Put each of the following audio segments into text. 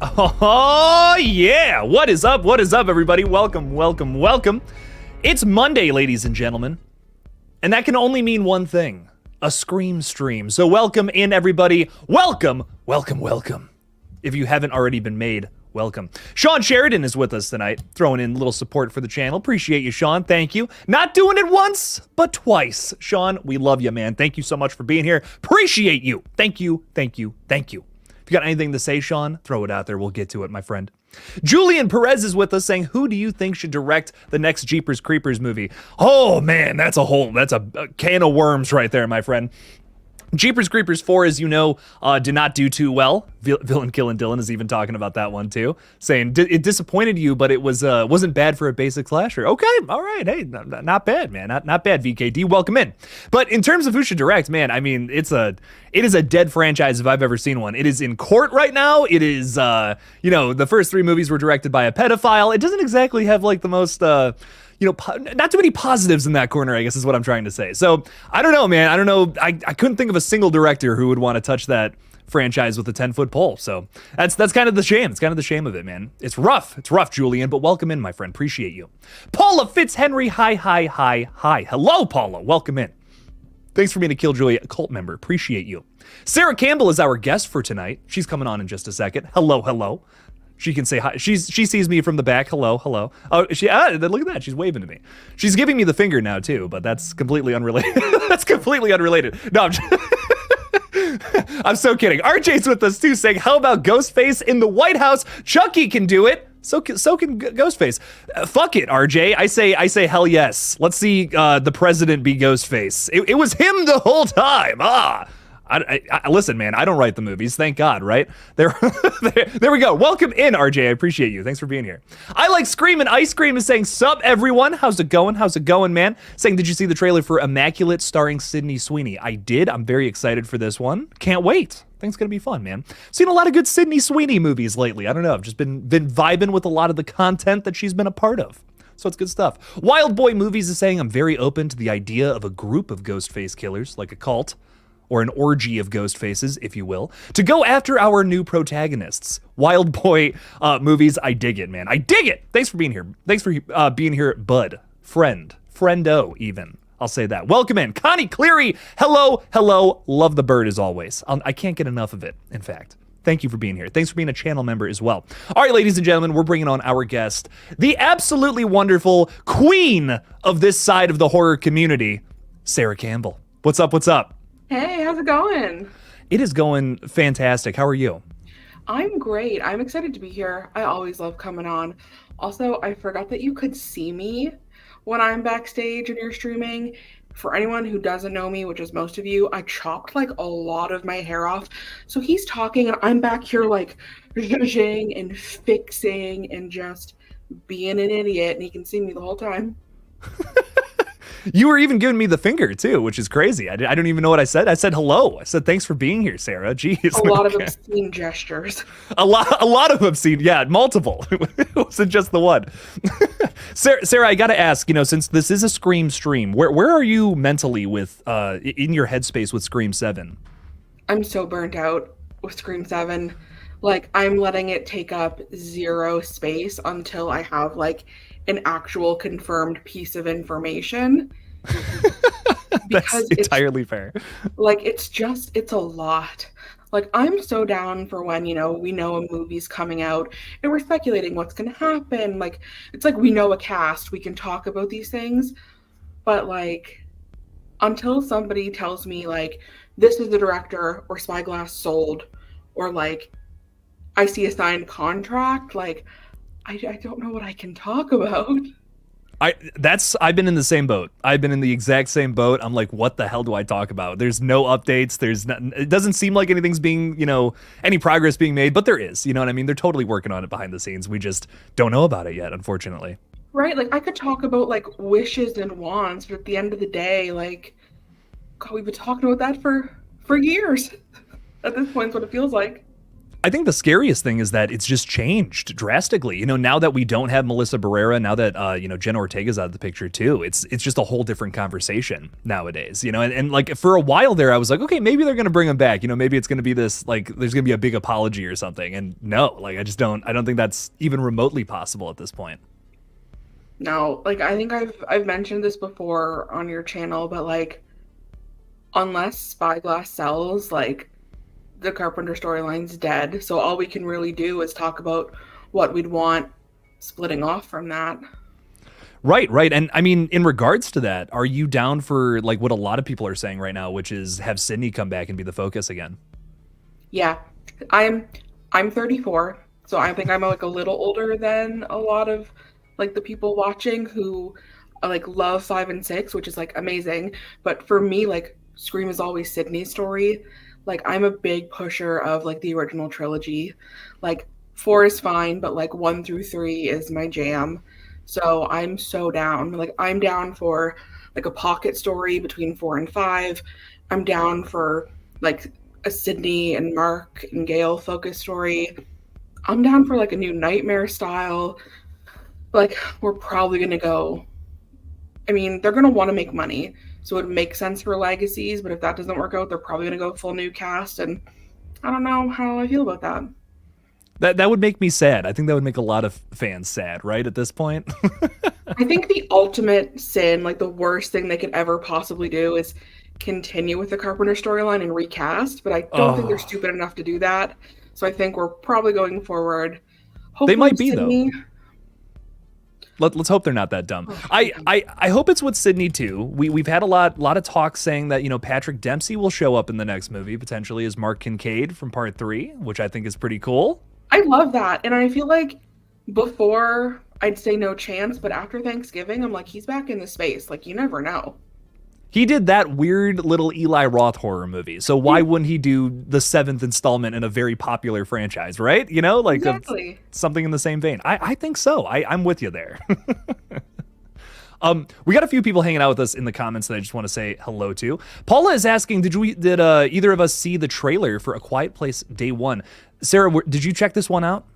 Oh, yeah. What is up? What is up, everybody? Welcome, welcome, welcome. It's Monday, ladies and gentlemen. And that can only mean one thing. A Scream stream. So welcome in, everybody. Welcome, welcome, welcome. If you haven't already been made, welcome. Sean Sheridan is with us tonight, throwing in a little support for the channel. Appreciate you, Sean. Thank you. Not doing it once, but twice. Sean, we love you, man. Thank you so much for being here. Appreciate you. Thank you, thank you, thank you. If you got anything to say, Sean, throw it out there. We'll get to it, my friend. Julian Perez is with us saying, who do you think should direct the next Jeepers Creepers movie? Oh, man, that's a can of worms right there, my friend. Jeepers Creepers 4, as you know, did not do too well. Villain Killin' Dylan is even talking about that one too, saying it disappointed you, but it wasn't bad for a basic slasher. Okay, all right, hey, not bad, man, not bad. VKD, welcome in. But in terms of who should direct, man, I mean, it is a dead franchise if I've ever seen one. It is in court right now. It is, the first 3 movies were directed by a pedophile. It doesn't exactly have like the most. Not too many positives in that corner, I guess is what I'm trying to say. So I don't know, man. I don't know. I couldn't think of a single director who would want to touch that franchise with a 10-foot pole. So that's kind of the shame. It's kind of the shame of it, man. It's rough. It's rough, Julian, but welcome in, my friend. Appreciate you. Paula Fitzhenry, hi. Hello, Paula. Welcome in. Thanks for being a KillJoy cult member. Appreciate you. Sarah Campbell is our guest for tonight. She's coming on in just a second. Hello. She can say hi. She sees me from the back. Hello. Oh, look at that. She's waving to me. She's giving me the finger now too, but that's completely unrelated. No, I'm so kidding. RJ's with us too, saying, how about Ghostface in the White House? Chucky can do it. So can Ghostface. Fuck it, RJ. I say hell yes. Let's see the president be Ghostface. It was him the whole time. I listen, man, I don't write the movies, thank God, right? There we go. Welcome in, RJ. I appreciate you. Thanks for being here. I Like Scream and Ice Cream is saying, sup, everyone? How's it going, man? Saying, did you see the trailer for Immaculate starring Sydney Sweeney? I did. I'm very excited for this one. Can't wait. I think it's gonna be fun, man. Seen a lot of good Sydney Sweeney movies lately. I don't know. I've just been vibing with a lot of the content that she's been a part of. So it's good stuff. Wild Boy Movies is saying, I'm very open to the idea of a group of Ghostface killers, like a cult, or an orgy of ghost faces, if you will, to go after our new protagonists. Wild Boy Movies, I dig it, man. I dig it. Thanks for being here. Thanks for being here, bud. Friendo, even. I'll say that. Welcome in. Connie Cleary, hello. Love the bird as always. I can't get enough of it, in fact. Thank you for being here. Thanks for being a channel member as well. All right, ladies and gentlemen, we're bringing on our guest, the absolutely wonderful queen of this side of the horror community, Sarah Campbell. What's up? Hey, how's it going? It is going fantastic. How are you? I'm great. I'm excited to be here. I always love coming on. Also, I forgot that you could see me when I'm backstage and you're streaming. For anyone who doesn't know me, which is most of you, I chopped like a lot of my hair off. So he's talking and I'm back here like zhuzhing and fixing and just being an idiot, and he can see me the whole time. You were even giving me the finger too, which is crazy. I don't even know what I said. I said hello. I said thanks for being here, Sarah. Jeez. A lot of obscene gestures. A lot of obscene. Yeah, multiple. It wasn't just the one. Sarah, I gotta ask. Since this is a Scream stream, where are you mentally with in your headspace with Scream 7? I'm so burnt out with Scream 7. Like, I'm letting it take up 0 space until I have like an actual confirmed piece of information. That's entirely fair. Like, it's a lot. Like, I'm so down for when, we know a movie's coming out and we're speculating what's going to happen. Like, it's like we know a cast, we can talk about these things. But, like, until somebody tells me, like, this is the director or Spyglass sold or, like, I see a signed contract, like, I don't know what I can talk about. I've been in the same boat. I've been in the exact same boat. I'm like, what the hell do I talk about? There's no updates. It doesn't seem like anything's being, any progress being made, but there is, you know what I mean? They're totally working on it behind the scenes. We just don't know about it yet, unfortunately. Right. Like, I could talk about like wishes and wants, but at the end of the day, like, God, we've been talking about that for years. At this point, it's what it feels like. I think the scariest thing is that it's just changed drastically. Now that we don't have Melissa Barrera, now that Jenna Ortega's out of the picture too, it's just a whole different conversation nowadays. And like for a while there, I was like, okay, maybe they're gonna bring him back. Maybe it's gonna be this, like, there's gonna be a big apology or something. And no, like I don't think that's even remotely possible at this point. No, like I think I've mentioned this before on your channel, but like unless Spyglass sells, like the Carpenter storyline's dead. So all we can really do is talk about what we'd want splitting off from that. Right. And I mean, in regards to that, are you down for like what a lot of people are saying right now, which is have Sydney come back and be the focus again? Yeah. I'm 34, so I think I'm like a little older than a lot of like the people watching who like love 5 and 6, which is like amazing. But for me, like Scream is always Sydney's story. Like I'm a big pusher of like the original trilogy. Like 4 is fine, but like 1 through 3 is my jam. So I'm so down. Like I'm down for like a pocket story between 4 and 5. I'm down for like a Sydney and Mark and Gail focus story. I'm down for like a new Nightmare style. Like we're probably gonna go. I mean, they're gonna want to make money, so it would make sense for legacies. But if that doesn't work out, they're probably gonna go full new cast, and I don't know how I feel about that. That would make me sad. I think that would make a lot of fans sad, right? At this point. I think the ultimate sin, like the worst thing they could ever possibly do, is continue with the Carpenter storyline and recast. But I don't think they're stupid enough to do that. So I think we're probably going forward. Hopefully they might be Sydney, though. Let's hope they're not that dumb. I hope it's with Sydney too. We've had a lot of talk saying that Patrick Dempsey will show up in the next movie potentially as Mark Kincaid from Part 3, which I think is pretty cool. I love that, and I feel like before I'd say no chance, but after Thanksgiving, I'm like he's back in the space. Like you never know. He did that weird little Eli Roth horror movie, so why wouldn't he do the 7th installment in a very popular franchise, right? Like exactly. Something in the same vein. I think so. I'm with you there. We got a few people hanging out with us in the comments that I just want to say hello to. Paula is asking, did either of us see the trailer for A Quiet Place Day 1? Sarah, did you check this one out?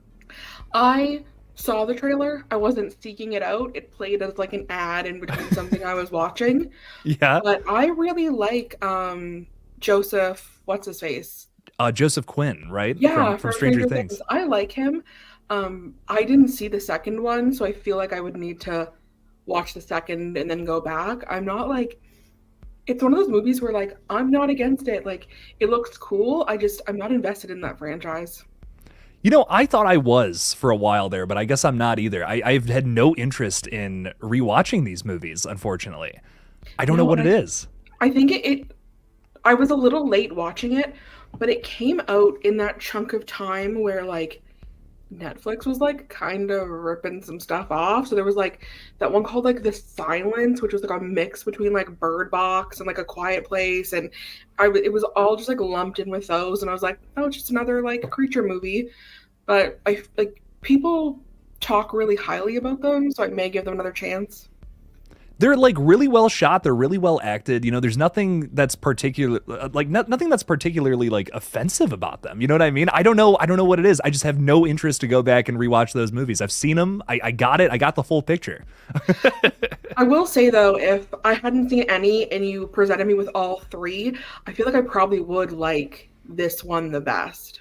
I saw the trailer. I wasn't seeking it out. It played as like an ad in between something I was watching. Yeah. But I really like Joseph, what's his face? Joseph Quinn, right? Yeah, from Stranger Things. I like him. I didn't see the second one, so I feel like I would need to watch the second and then go back. I'm not like, it's one of those movies where like I'm not against it. Like it looks cool. I'm not invested in that franchise. I thought I was for a while there, but I guess I'm not either. I've had no interest in rewatching these movies, unfortunately. I don't know what it is. I think I was a little late watching it, but it came out in that chunk of time where like Netflix was like kind of ripping some stuff off. So there was like that one called like The Silence, which was like a mix between like Bird Box and like A Quiet Place, and it was all just like lumped in with those, and I was like, oh, it's just another like creature movie. But I like people talk really highly about them, so I may give them another chance. They're like really well shot. They're really well acted. There's nothing that's nothing that's particularly like offensive about them. You know what I mean? I don't know what it is. I just have no interest to go back and rewatch those movies. I've seen them. I got it. I got the full picture. I will say though, if I hadn't seen any and you presented me with all 3, I feel like I probably would like this one the best.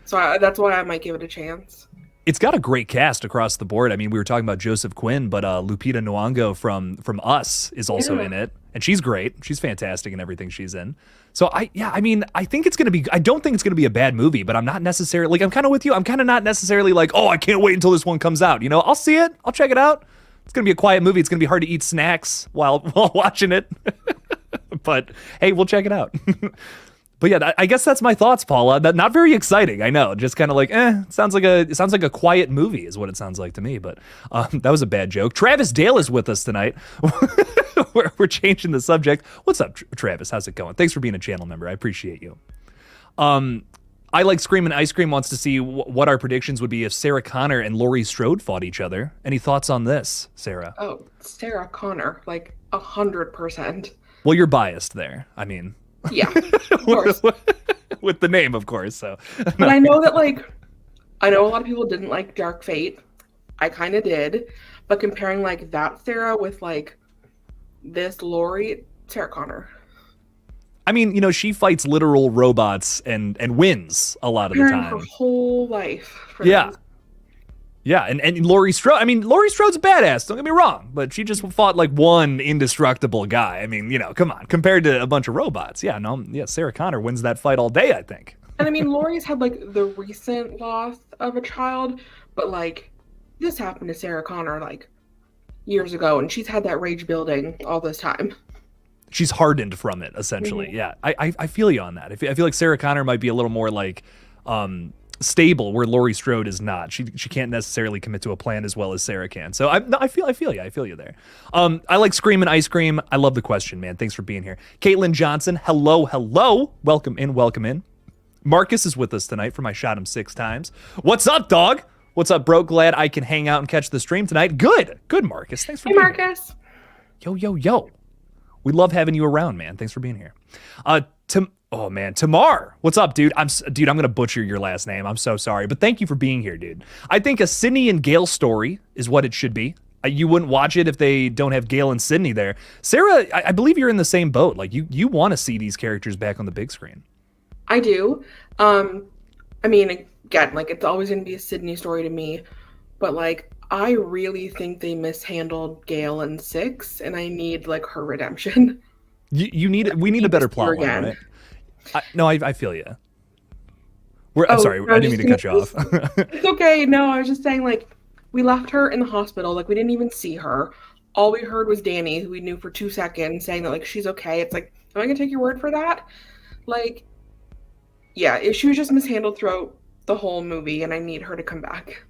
So that's why I might give it a chance. It's got a great cast across the board. I mean, we were talking about Joseph Quinn, but Lupita Nyong'o from Us is also in it, and she's great. She's fantastic in everything she's in. So I think it's gonna be. I don't think it's gonna be a bad movie, but I'm not necessarily like I'm kind of with you. I'm kind of not necessarily like, oh, I can't wait until this one comes out. I'll see it. I'll check it out. It's gonna be a quiet movie. It's gonna be hard to eat snacks while watching it. But hey, we'll check it out. But yeah, I guess that's my thoughts, Paula. Not very exciting, I know. Just kind of like, it sounds like a quiet movie is what it sounds like to me. But that was a bad joke. Travis Dale is with us tonight. We're changing the subject. What's up, Travis? How's it going? Thanks for being a channel member. I appreciate you. I Like Scream and Ice Cream wants to see what our predictions would be if Sarah Connor and Laurie Strode fought each other. Any thoughts on this, Sarah? Oh, Sarah Connor, like 100%. Well, you're biased there. I mean... Yeah, of course. with the name, of course. So, But I know that, like, I know a lot of people didn't like Dark Fate. I kind of did. But comparing, like, that Sarah with, like, this Lori, Sarah Connor. I mean, you know, she fights literal robots and wins a lot of the time. Her whole life. Yeah. Yeah, and Laurie Strode, I mean, Laurie Strode's a badass, don't get me wrong, but she just fought like one indestructible guy. I mean, you know, come on, compared to a bunch of robots. Yeah, no, yeah, Sarah Connor wins that fight all day, I think. And I mean, Laurie's had like the recent loss of a child, but like this happened to Sarah Connor like years ago, and she's had that rage building all this time. She's hardened from it, essentially. Mm-hmm. Yeah, I feel you on that. I feel like Sarah Connor might be a little more like stable, where Laurie Strode is not. She can't necessarily commit to a plan as well as Sarah can. So I feel you there. I like Scream and Ice Cream. I love the question, man. Thanks for being here. Caitlin Johnson, hello. Welcome in. Marcus is with us tonight for my Shot Him 6 Times. What's up, dog? What's up, bro? Glad I can hang out and catch the stream tonight. Good, Marcus. Thanks for being Marcus. Here. Yo. We love having you around, man. Thanks for being here. Oh man, Tamar, what's up, dude? I'm gonna butcher your last name. I'm so sorry, but thank you for being here, dude. I think a Sydney and Gail story is what it should be. You wouldn't watch it if they don't have Gail and Sydney there. Sarah, I believe you're in the same boat. Like you want to see these characters back on the big screen. I do. I mean, again, like it's always gonna be a Sydney story to me, but like I really think they mishandled Gail in 6, and I need like her redemption. We need a better plot line, right? I feel you. I'm sorry, I didn't mean to cut you off. It's okay. No, I was just saying, like, we left her in the hospital. Like, we didn't even see her. All we heard was Danny, who we knew for 2 seconds, saying that, like, she's okay. It's like, am I going to take your word for that? Like, yeah, she was just mishandled throughout the whole movie, and I need her to come back.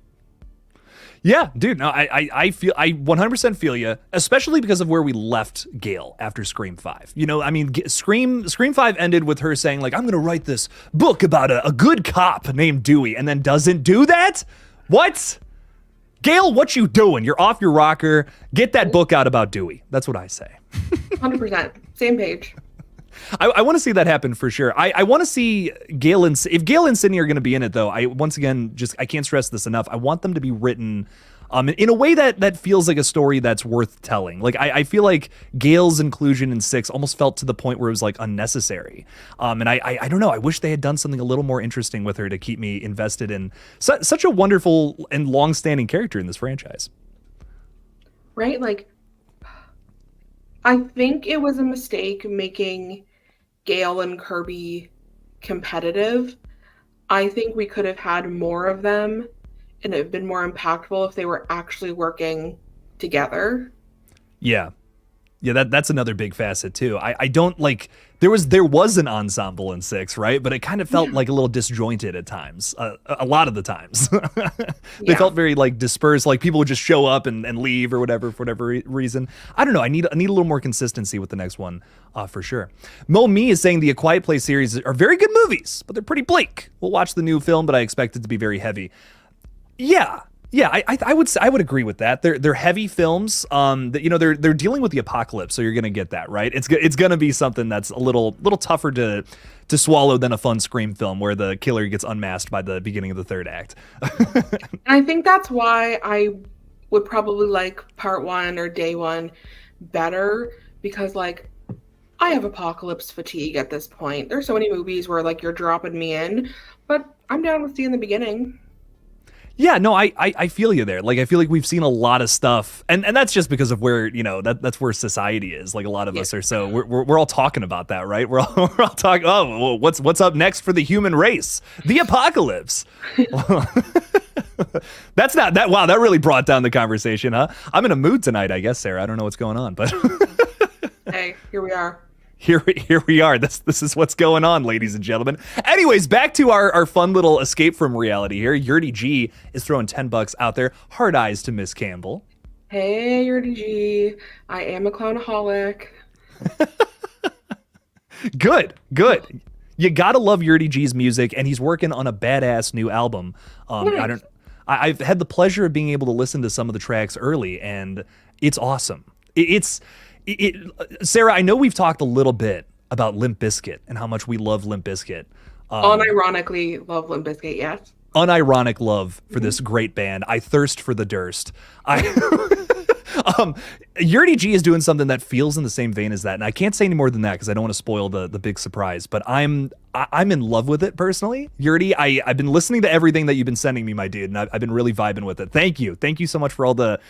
Yeah, dude, no, I 100% feel you, especially because of where we left Gail after Scream 5. You know, I mean, Scream 5 ended with her saying, like, I'm going to write this book about a good cop named Dewey, and then doesn't do that? What? Gail, what you doing? You're off your rocker. Get that book out about Dewey. That's what I say. 100%. Same page. I want to see that happen for sure. I want to see Gail if Gail and Sydney are going to be in it, though. I can't stress this enough. I want them to be written in a way that feels like a story that's worth telling. Like I feel like Gail's inclusion in 6 almost felt to the point where it was like unnecessary. And I don't know. I wish they had done something a little more interesting with her to keep me invested in such a wonderful and long-standing character in this franchise. Right? Like, I think it was a mistake making Gail and Kirby competitive. I think we could have had more of them, and it would have been more impactful if they were actually working together. Yeah, that's another big facet too. I don't like there was an ensemble in 6, right? But it kind of felt like a little disjointed at times. A lot of the times, they felt very like dispersed. Like people would just show up and leave or whatever for whatever reason. I don't know. I need a little more consistency with the next one for sure. Mo Me is saying the A Quiet Place series are very good movies, but they're pretty bleak. We'll watch the new film, but I expect it to be very heavy. Yeah, I would agree with that. They're heavy films. That, you know, they're dealing with the apocalypse, so you're gonna get that, right. It's gonna be something that's a little tougher to swallow than a fun Scream film where the killer gets unmasked by the beginning of the 3rd act. I think that's why I would probably like part 1 or day 1 better, because like I have apocalypse fatigue at this point. There's so many movies where like you're dropping me in, but I'm down with seeing the beginning. Yeah, no, I feel you there. Like, I feel like we've seen a lot of stuff, and that's just because of where, you know, that's where society is. Like, a lot of us are so we're all talking about that, right? We're all talking. Oh, well, what's up next for the human race? The apocalypse. That's not that. Wow, that really brought down the conversation, huh? I'm in a mood tonight, I guess, Sarah. I don't know what's going on, but hey, here we are. Here we are. This is what's going on, ladies and gentlemen. Anyways, back to our fun little escape from reality here. Yurty G is throwing $10 out there. Hard eyes to Miss Campbell. Hey, Yurty G. I am a clownaholic. Good. You gotta love Yurty G's music, and he's working on a badass new album. Nice. I've had the pleasure of being able to listen to some of the tracks early, and it's awesome. Sarah, I know we've talked a little bit about Limp Bizkit and how much we love Limp Bizkit. Unironically, love Limp Bizkit, yes. Unironic love for this great band. I thirst for the Durst. Yurdy G is doing something that feels in the same vein as that, and I can't say any more than that because I don't want to spoil the big surprise. But I'm in love with it personally. Yurdy, I've been listening to everything that you've been sending me, my dude, and I've been really vibing with it. Thank you so much for all the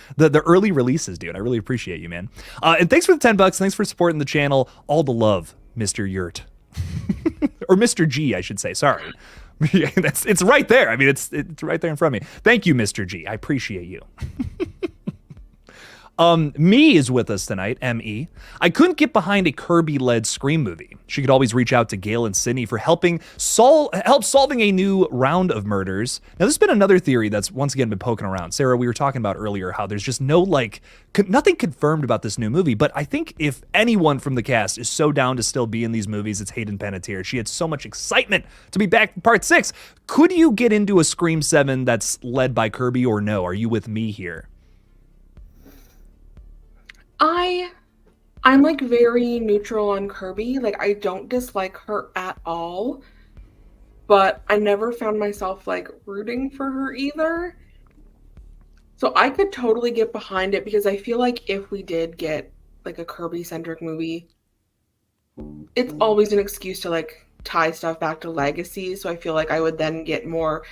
early releases, dude. I really appreciate you, man. And thanks for the $10. Thanks for supporting the channel. All the love, Mr. Yurt, or Mr. G, I should say. Sorry. Yeah, it's right there. I mean, it's right there in front of me. Thank you, Mr. G. I appreciate you. Me is with us tonight, M.E. I couldn't get behind a Kirby-led Scream movie. She could always reach out to Gail and Sydney for help solving a new round of murders. Now, this has been another theory that's once again been poking around. Sarah, we were talking about earlier how there's just nothing confirmed about this new movie, but I think if anyone from the cast is so down to still be in these movies, it's Hayden Panettiere. She had so much excitement to be back in part 6. Could you get into a Scream 7 that's led by Kirby or no? Are you with me here? I'm like very neutral on Kirby. Like, I don't dislike her at all, but I never found myself like rooting for her either. So I could totally get behind it because I feel like if we did get like a Kirby centric movie, it's always an excuse to like tie stuff back to Legacy. So I feel like I would then get more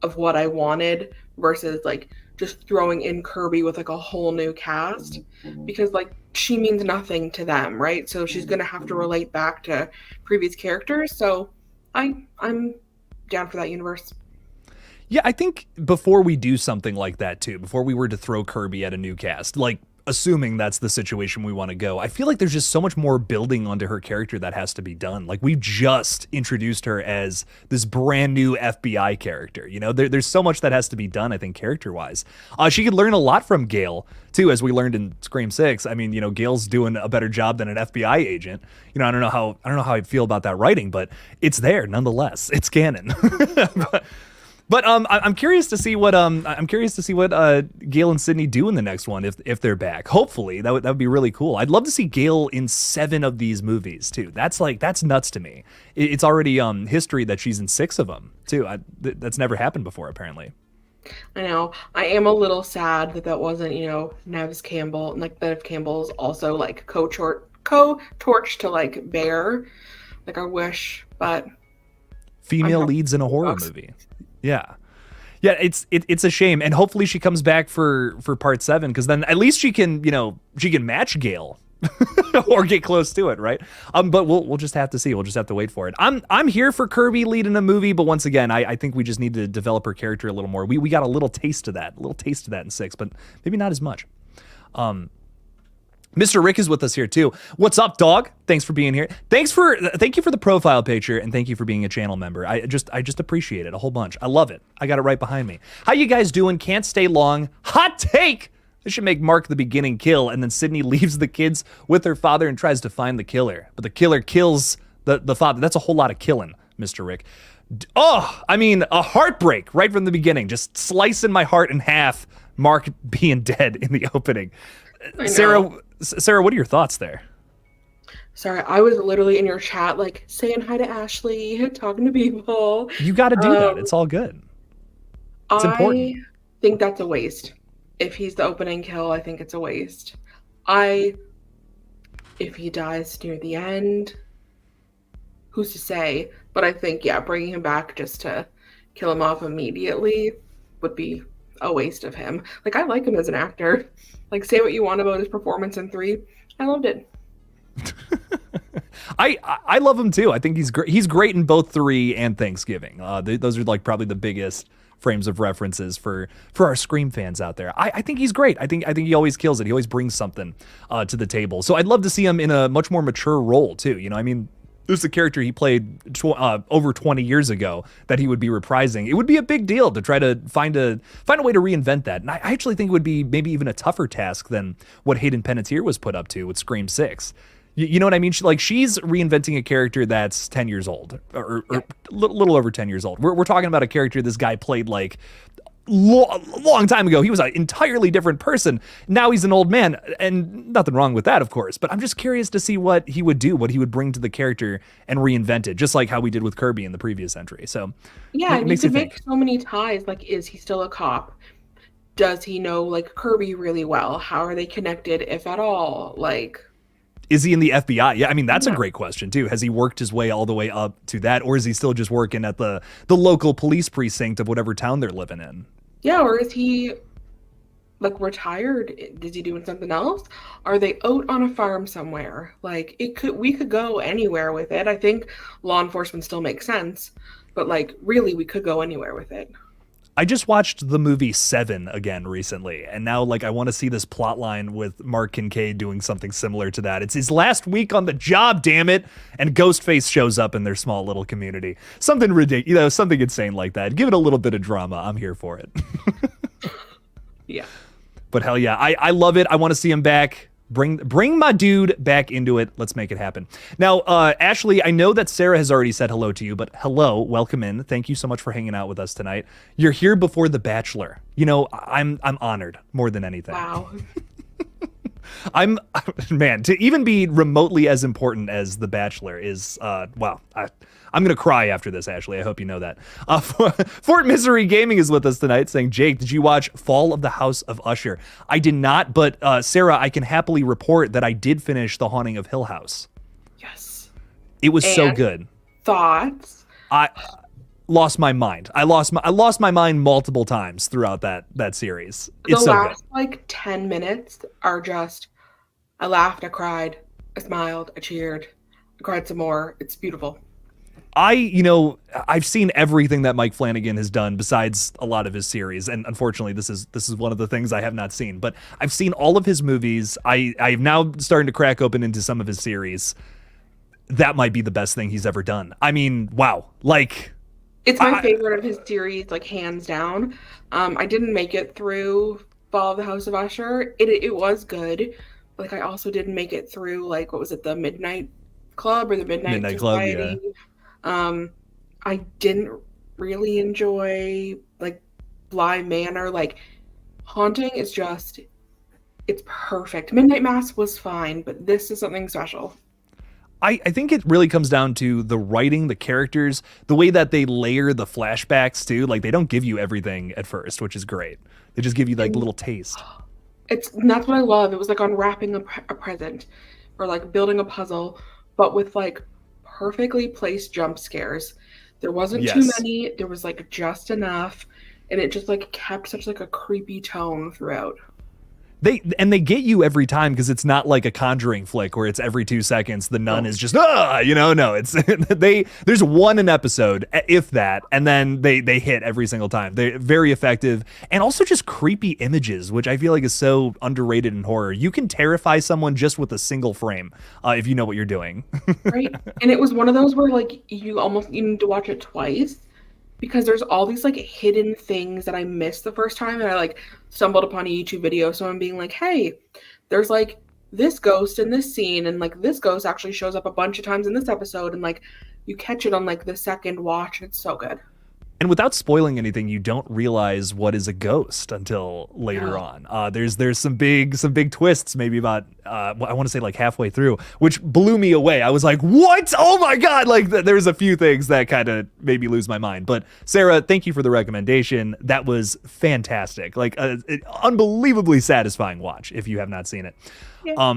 of what I wanted versus like just throwing in Kirby with like a whole new cast, because like she means nothing to them, right? So she's gonna have to relate back to previous characters. So I'm down for that universe. Yeah, I think before we do something like that too, before we were to throw Kirby at a new cast, like assuming that's the situation we want to go, I feel like there's just so much more building onto her character that has to be done. Like, we've just introduced her as this brand new FBI character. You know, there's so much that has to be done, I think, character-wise. She could learn a lot from Gale, too, as we learned in Scream 6. I mean, you know, Gale's doing a better job than an FBI agent. You know, I don't know how I feel about that writing, but it's there nonetheless. It's canon. But I'm curious to see what Gale and Sydney do in the next one if they're back. Hopefully that would be really cool. I'd love to see Gale in 7 of these movies too. That's nuts to me. It's already history that she's in 6 of them too. That's never happened before apparently. I know. I am a little sad that wasn't, you know, Nev Campbell, and like Nev Campbell's also like co-torch to like Bear. Like, I wish, but female leads in a horror movie. Yeah, it's a shame, and hopefully she comes back for part 7, because then at least she can match Gale or get close to it, right? But we'll just have to see. We'll just have to wait for it. I'm here for Kirby leading a movie, but once again, I think we just need to develop her character a little more. We got a little taste of that in 6, but maybe not as much. Mr. Rick is with us here too. What's up, dog? Thanks for being here. Thank you for the profile picture, and thank you for being a channel member. I just appreciate it a whole bunch. I love it. I got it right behind me. How you guys doing? Can't stay long. Hot take! This should make Mark the beginning kill, and then Sydney leaves the kids with her father and tries to find the killer. But the killer kills the father. That's a whole lot of killing, Mr. Rick. Oh, I mean, a heartbreak right from the beginning. Just slicing my heart in half, Mark being dead in the opening. Sarah, what are your thoughts there? Sorry, I was literally in your chat, like, saying hi to Ashley, talking to people. You got to do that. It's all good. It's important. I think that's a waste. If he's the opening kill, I think it's a waste. If he dies near the end, who's to say? But I think, yeah, bringing him back just to kill him off immediately would be a waste of him. Like, I like him as an actor. Like, say what you want about his performance in 3. I loved it. I love him too. I think he's great. He's great in both 3 and Thanksgiving. Those are like probably the biggest frames of references for our Scream fans out there. I think he's great. I think he always kills it. He always brings something to the table. So I'd love to see him in a much more mature role too. You know, I mean, this is a character he played over 20 years ago that he would be reprising. It would be a big deal to try to find a way to reinvent that. And I actually think it would be maybe even a tougher task than what Hayden Panettiere was put up to with Scream 6. You know what I mean? She's reinventing a character that's 10 years old or a little over 10 years old. We're talking about a character this guy played like long time ago, he was an entirely different person. Now he's an old man, and nothing wrong with that, of course. But I'm just curious to see what he would do, what he would bring to the character and reinvent it, just like how we did with Kirby in the previous entry. So Yeah, it and you makes you could think. make so many ties. Like, is he still a cop? Does he know like Kirby really well? How are they connected, if at all? Like, Is he in the FBI? Yeah, I mean, that's a yeah, great question, too. Has he worked his way all the way up to that, or is he still just working at the local police precinct of whatever town they're living in? yeah. Or is he like retired? Is he doing something else? Are they out on a farm somewhere? Like, we could go anywhere with it. I think law enforcement still makes sense, but like, really, we could go anywhere with it. I just watched the movie VII again recently, and now like I want to see this plot line with Mark Kincaid doing something similar to that. It's his last week on the job, damn it, and Ghostface shows up in their small little community. Something ridiculous, something insane like that. Give it a little bit of drama. I'm here for it. Yeah. But hell yeah, I love it. I want to see him back. Bring my dude back into it. Let's make it happen. Now, Ashley, I know that Sarah has already said hello to you, but hello, welcome in. Thank you so much for hanging out with us tonight. You're here before The Bachelor. You know, I'm honored more than anything. Wow. I'm man, to even be remotely as important as The Bachelor is wow. I'm gonna cry after this, Ashley. I hope you know that. Fort Misery Gaming is with us tonight, saying, Jake, did you watch Fall of the House of Usher? I did not, but Sarah, I can happily report that I did finish The Haunting of Hill House. Yes. It was so And good. thoughts? I lost my mind. I lost my mind multiple times throughout that series. The It's so good. last like 10 minutes are just, I laughed, I cried, I smiled, I cheered, I cried some more. It's beautiful. I've seen everything that Mike Flanagan has done besides a lot of his series, and unfortunately, this is one of the things I have not seen. But I've seen all of his movies. I'm now starting to crack open into some of his series. That might be the best thing he's ever done. I mean, wow, like It's my favorite of his series, like hands down. I didn't make it through Fall of the House of Usher. It was good. Like, I also didn't make it through, like, what was it, the Midnight Club or the Midnight Club, yeah. Society? I didn't really enjoy like Bly Manor. Like, Haunting is just, it's perfect. Midnight Mass was fine, but this is something special. I think it really comes down to the writing, the characters, the way that they layer the flashbacks too. Like, they don't give you everything at first, which is great. They just give you like little taste. And that's what I love. It was like unwrapping a present or like building a puzzle, but with like perfectly placed jump scares. There wasn't too Yes. many. There was like just enough, and it just like kept such like a creepy tone throughout. They get you every time because it's not like a Conjuring flick where it's every 2 seconds the nun is just no, it's there's one an episode, if that, and then they hit every single time. They're very effective, and also just creepy images, which I feel like is so underrated in horror. You can terrify someone just with a single frame if you know what you're doing. Right. And it was one of those where like you need to watch it twice because there's all these like hidden things that I missed the first time, and I like stumbled upon a YouTube video of someone being like, hey, there's like this ghost in this scene, and like this ghost actually shows up a bunch of times in this episode, and like you catch it on like the second watch, and it's so good. And without spoiling anything, you don't realize what is a ghost until later on. There's some big twists, maybe about I want to say like halfway through, which blew me away. I was like, "What? Oh my god!" Like there's a few things that kind of made me lose my mind. But Sarah, thank you for the recommendation. That was fantastic. Like an unbelievably satisfying watch if you have not seen it. Yeah.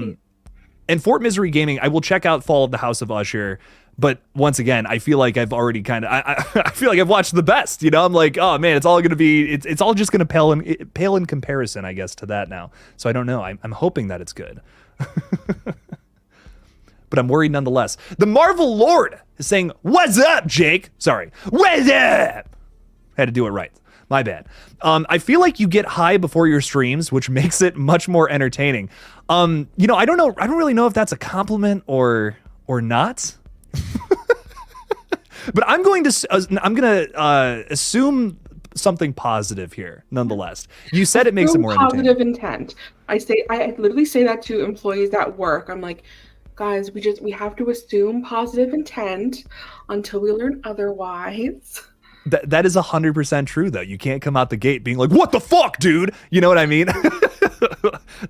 And Fort Misery Gaming, I will check out Fall of the House of Usher. But once again, I feel like I've already I feel like I've watched the best, you know? I'm like, oh man, it's all going to be, it's all just going to pale in comparison, I guess, to that now. So I don't know. I'm hoping that it's good. But I'm worried nonetheless. The Marvel Lord is saying, what's up, Jake? Sorry. What's up? Had to do it right. My bad. I feel like you get high before your streams, which makes it much more entertaining. I don't know. I don't really know if that's a compliment or not. But I'm going to assume something positive here, nonetheless. You said it makes it more entertaining. Positive intent. I literally say that to employees at work. I'm like, guys, we have to assume positive intent until we learn otherwise. That is 100% true though. You can't come out the gate being like, "What the fuck, dude?" You know what I mean?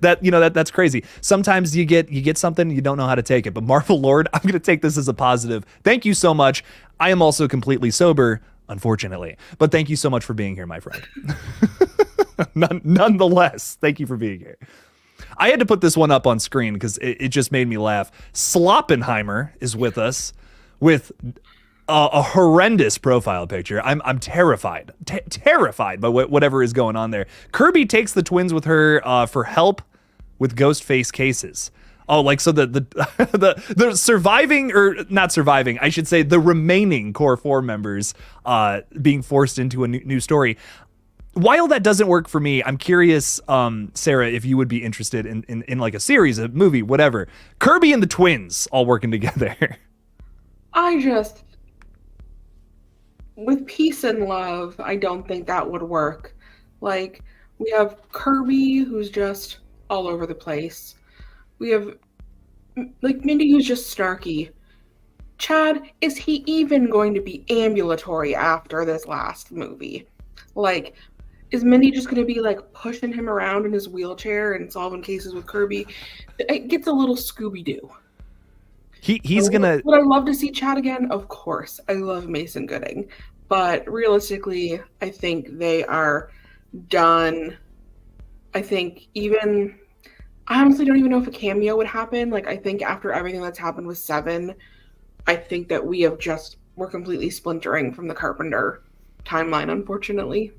That's crazy. Sometimes you get something, you don't know how to take it. But Marvel Lord, I'm gonna take this as a positive. Thank you so much. I am also completely sober, unfortunately. But thank you so much for being here, my friend. Nonetheless, thank you for being here. I had to put this one up on screen because it just made me laugh. Sloppenheimer is with us with a horrendous profile picture. I'm terrified, terrified by whatever is going on there. Kirby takes the twins with her for help with Ghostface cases. Oh, like so the surviving, or not surviving, I should say the remaining core 4 members being forced into a new story. While that doesn't work for me, I'm curious, Sarah, if you would be interested in like a series, a movie, whatever. Kirby and the twins all working together. With peace and love, I don't think that would work. Like, we have Kirby, who's just all over the place. We have, like, Mindy, who's just snarky. Chad, is he even going to be ambulatory after this last movie? Like, is Mindy just going to be, like, pushing him around in his wheelchair and solving cases with Kirby? It gets a little Scooby-Doo. He's gonna... Would I love to see Chad again? Of course. I love Mason Gooding. But realistically, I think they are done. I honestly don't even know if a cameo would happen. Like, I think after everything that's happened with VII, I think that we're completely splintering from the Carpenter timeline, unfortunately.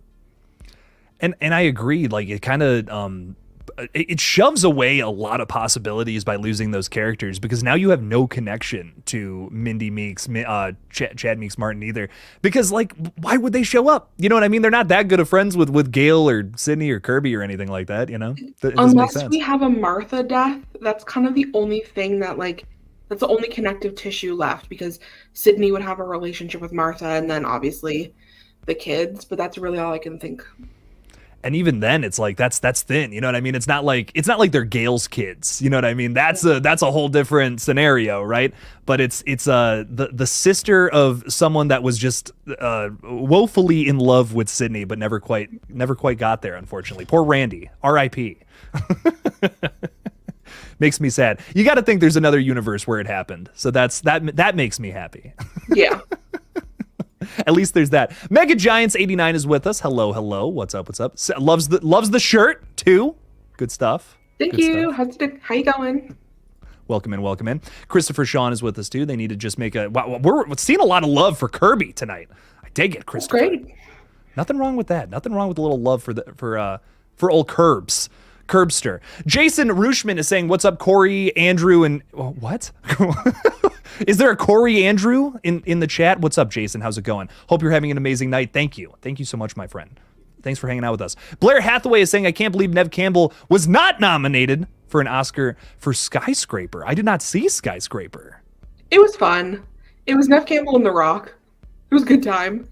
And I agree. Like, it kind of it shoves away a lot of possibilities by losing those characters, because now you have no connection to Mindy Meeks, Chad Meeks Martin either. Because, like, why would they show up? You know what I mean? They're not that good of friends with Gail or Sydney or Kirby or anything like that. You know, unless we have a Martha death, that's kind of the only thing that, like, that's the only connective tissue left, because Sydney would have a relationship with Martha, and then obviously the kids. But that's really all I can think. And even then, it's like that's thin. You know what I mean? It's not like they're Gail's kids. You know what I mean? That's a whole different scenario, right? But it's the sister of someone that was just woefully in love with Sydney, but never quite got there. Unfortunately, poor Randy. R.I.P. Makes me sad. You got to think there's another universe where it happened. So that makes me happy. Yeah. At least there's that. Mega Giants 89 is with us. Hello. What's up? Loves the shirt too. Good stuff. Thank you. How you going? Welcome in. Christopher Sean is with us too. They need to just make wow, we're seeing a lot of love for Kirby tonight. I dig it, Christopher. Great. Nothing wrong with that. Nothing wrong with a little love for old Curbster. Jason Rushman is saying, "What's up, Corey, Andrew, and what?" Is there a Corey Andrew in the chat? What's up, Jason? How's it going? Hope you're having an amazing night. Thank you so much, my friend. Thanks for hanging out with us. Blair Hathaway is saying, "I can't believe Nev Campbell was not nominated for an Oscar for Skyscraper. I did not see Skyscraper." It was fun. It was Nev Campbell and The Rock. It was a good time.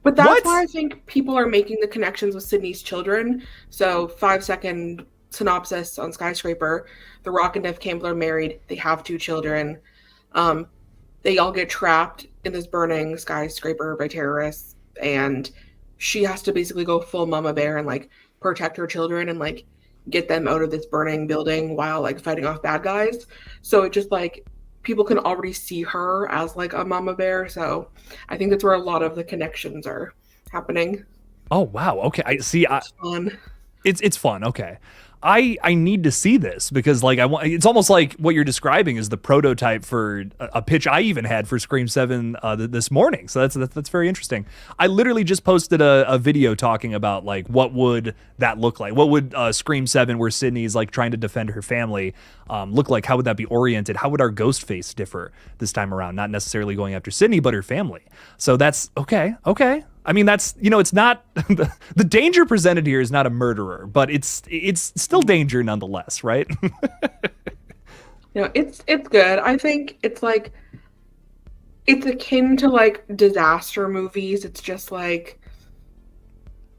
But that's why I think people are making the connections with Sydney's children. So 5-second synopsis on Skyscraper. The Rock and Nev Campbell are married. They have 2 children. They all get trapped in this burning skyscraper by terrorists, and she has to basically go full mama bear and, like, protect her children and, like, get them out of this burning building while, like, fighting off bad guys. So it just, like, people can already see her as, like, a mama bear. So I think that's where a lot of the connections are happening. Oh wow, okay. I see. It's fun. It's fun. Okay. I need to see this, because, like, it's almost like what you're describing is the prototype for a pitch I even had for Scream 7 this morning. So that's very interesting. I literally just posted a video talking about, like, what would that look like? What would Scream 7, where Sydney's, like, trying to defend her family, look like? How would that be oriented? How would our Ghostface differ this time around? Not necessarily going after Sydney, but her family. So that's okay. I mean, that's, it's not the danger presented here is not a murderer, but it's still danger nonetheless, right? It's good. I think it's like, it's akin to, like, disaster movies. It's just like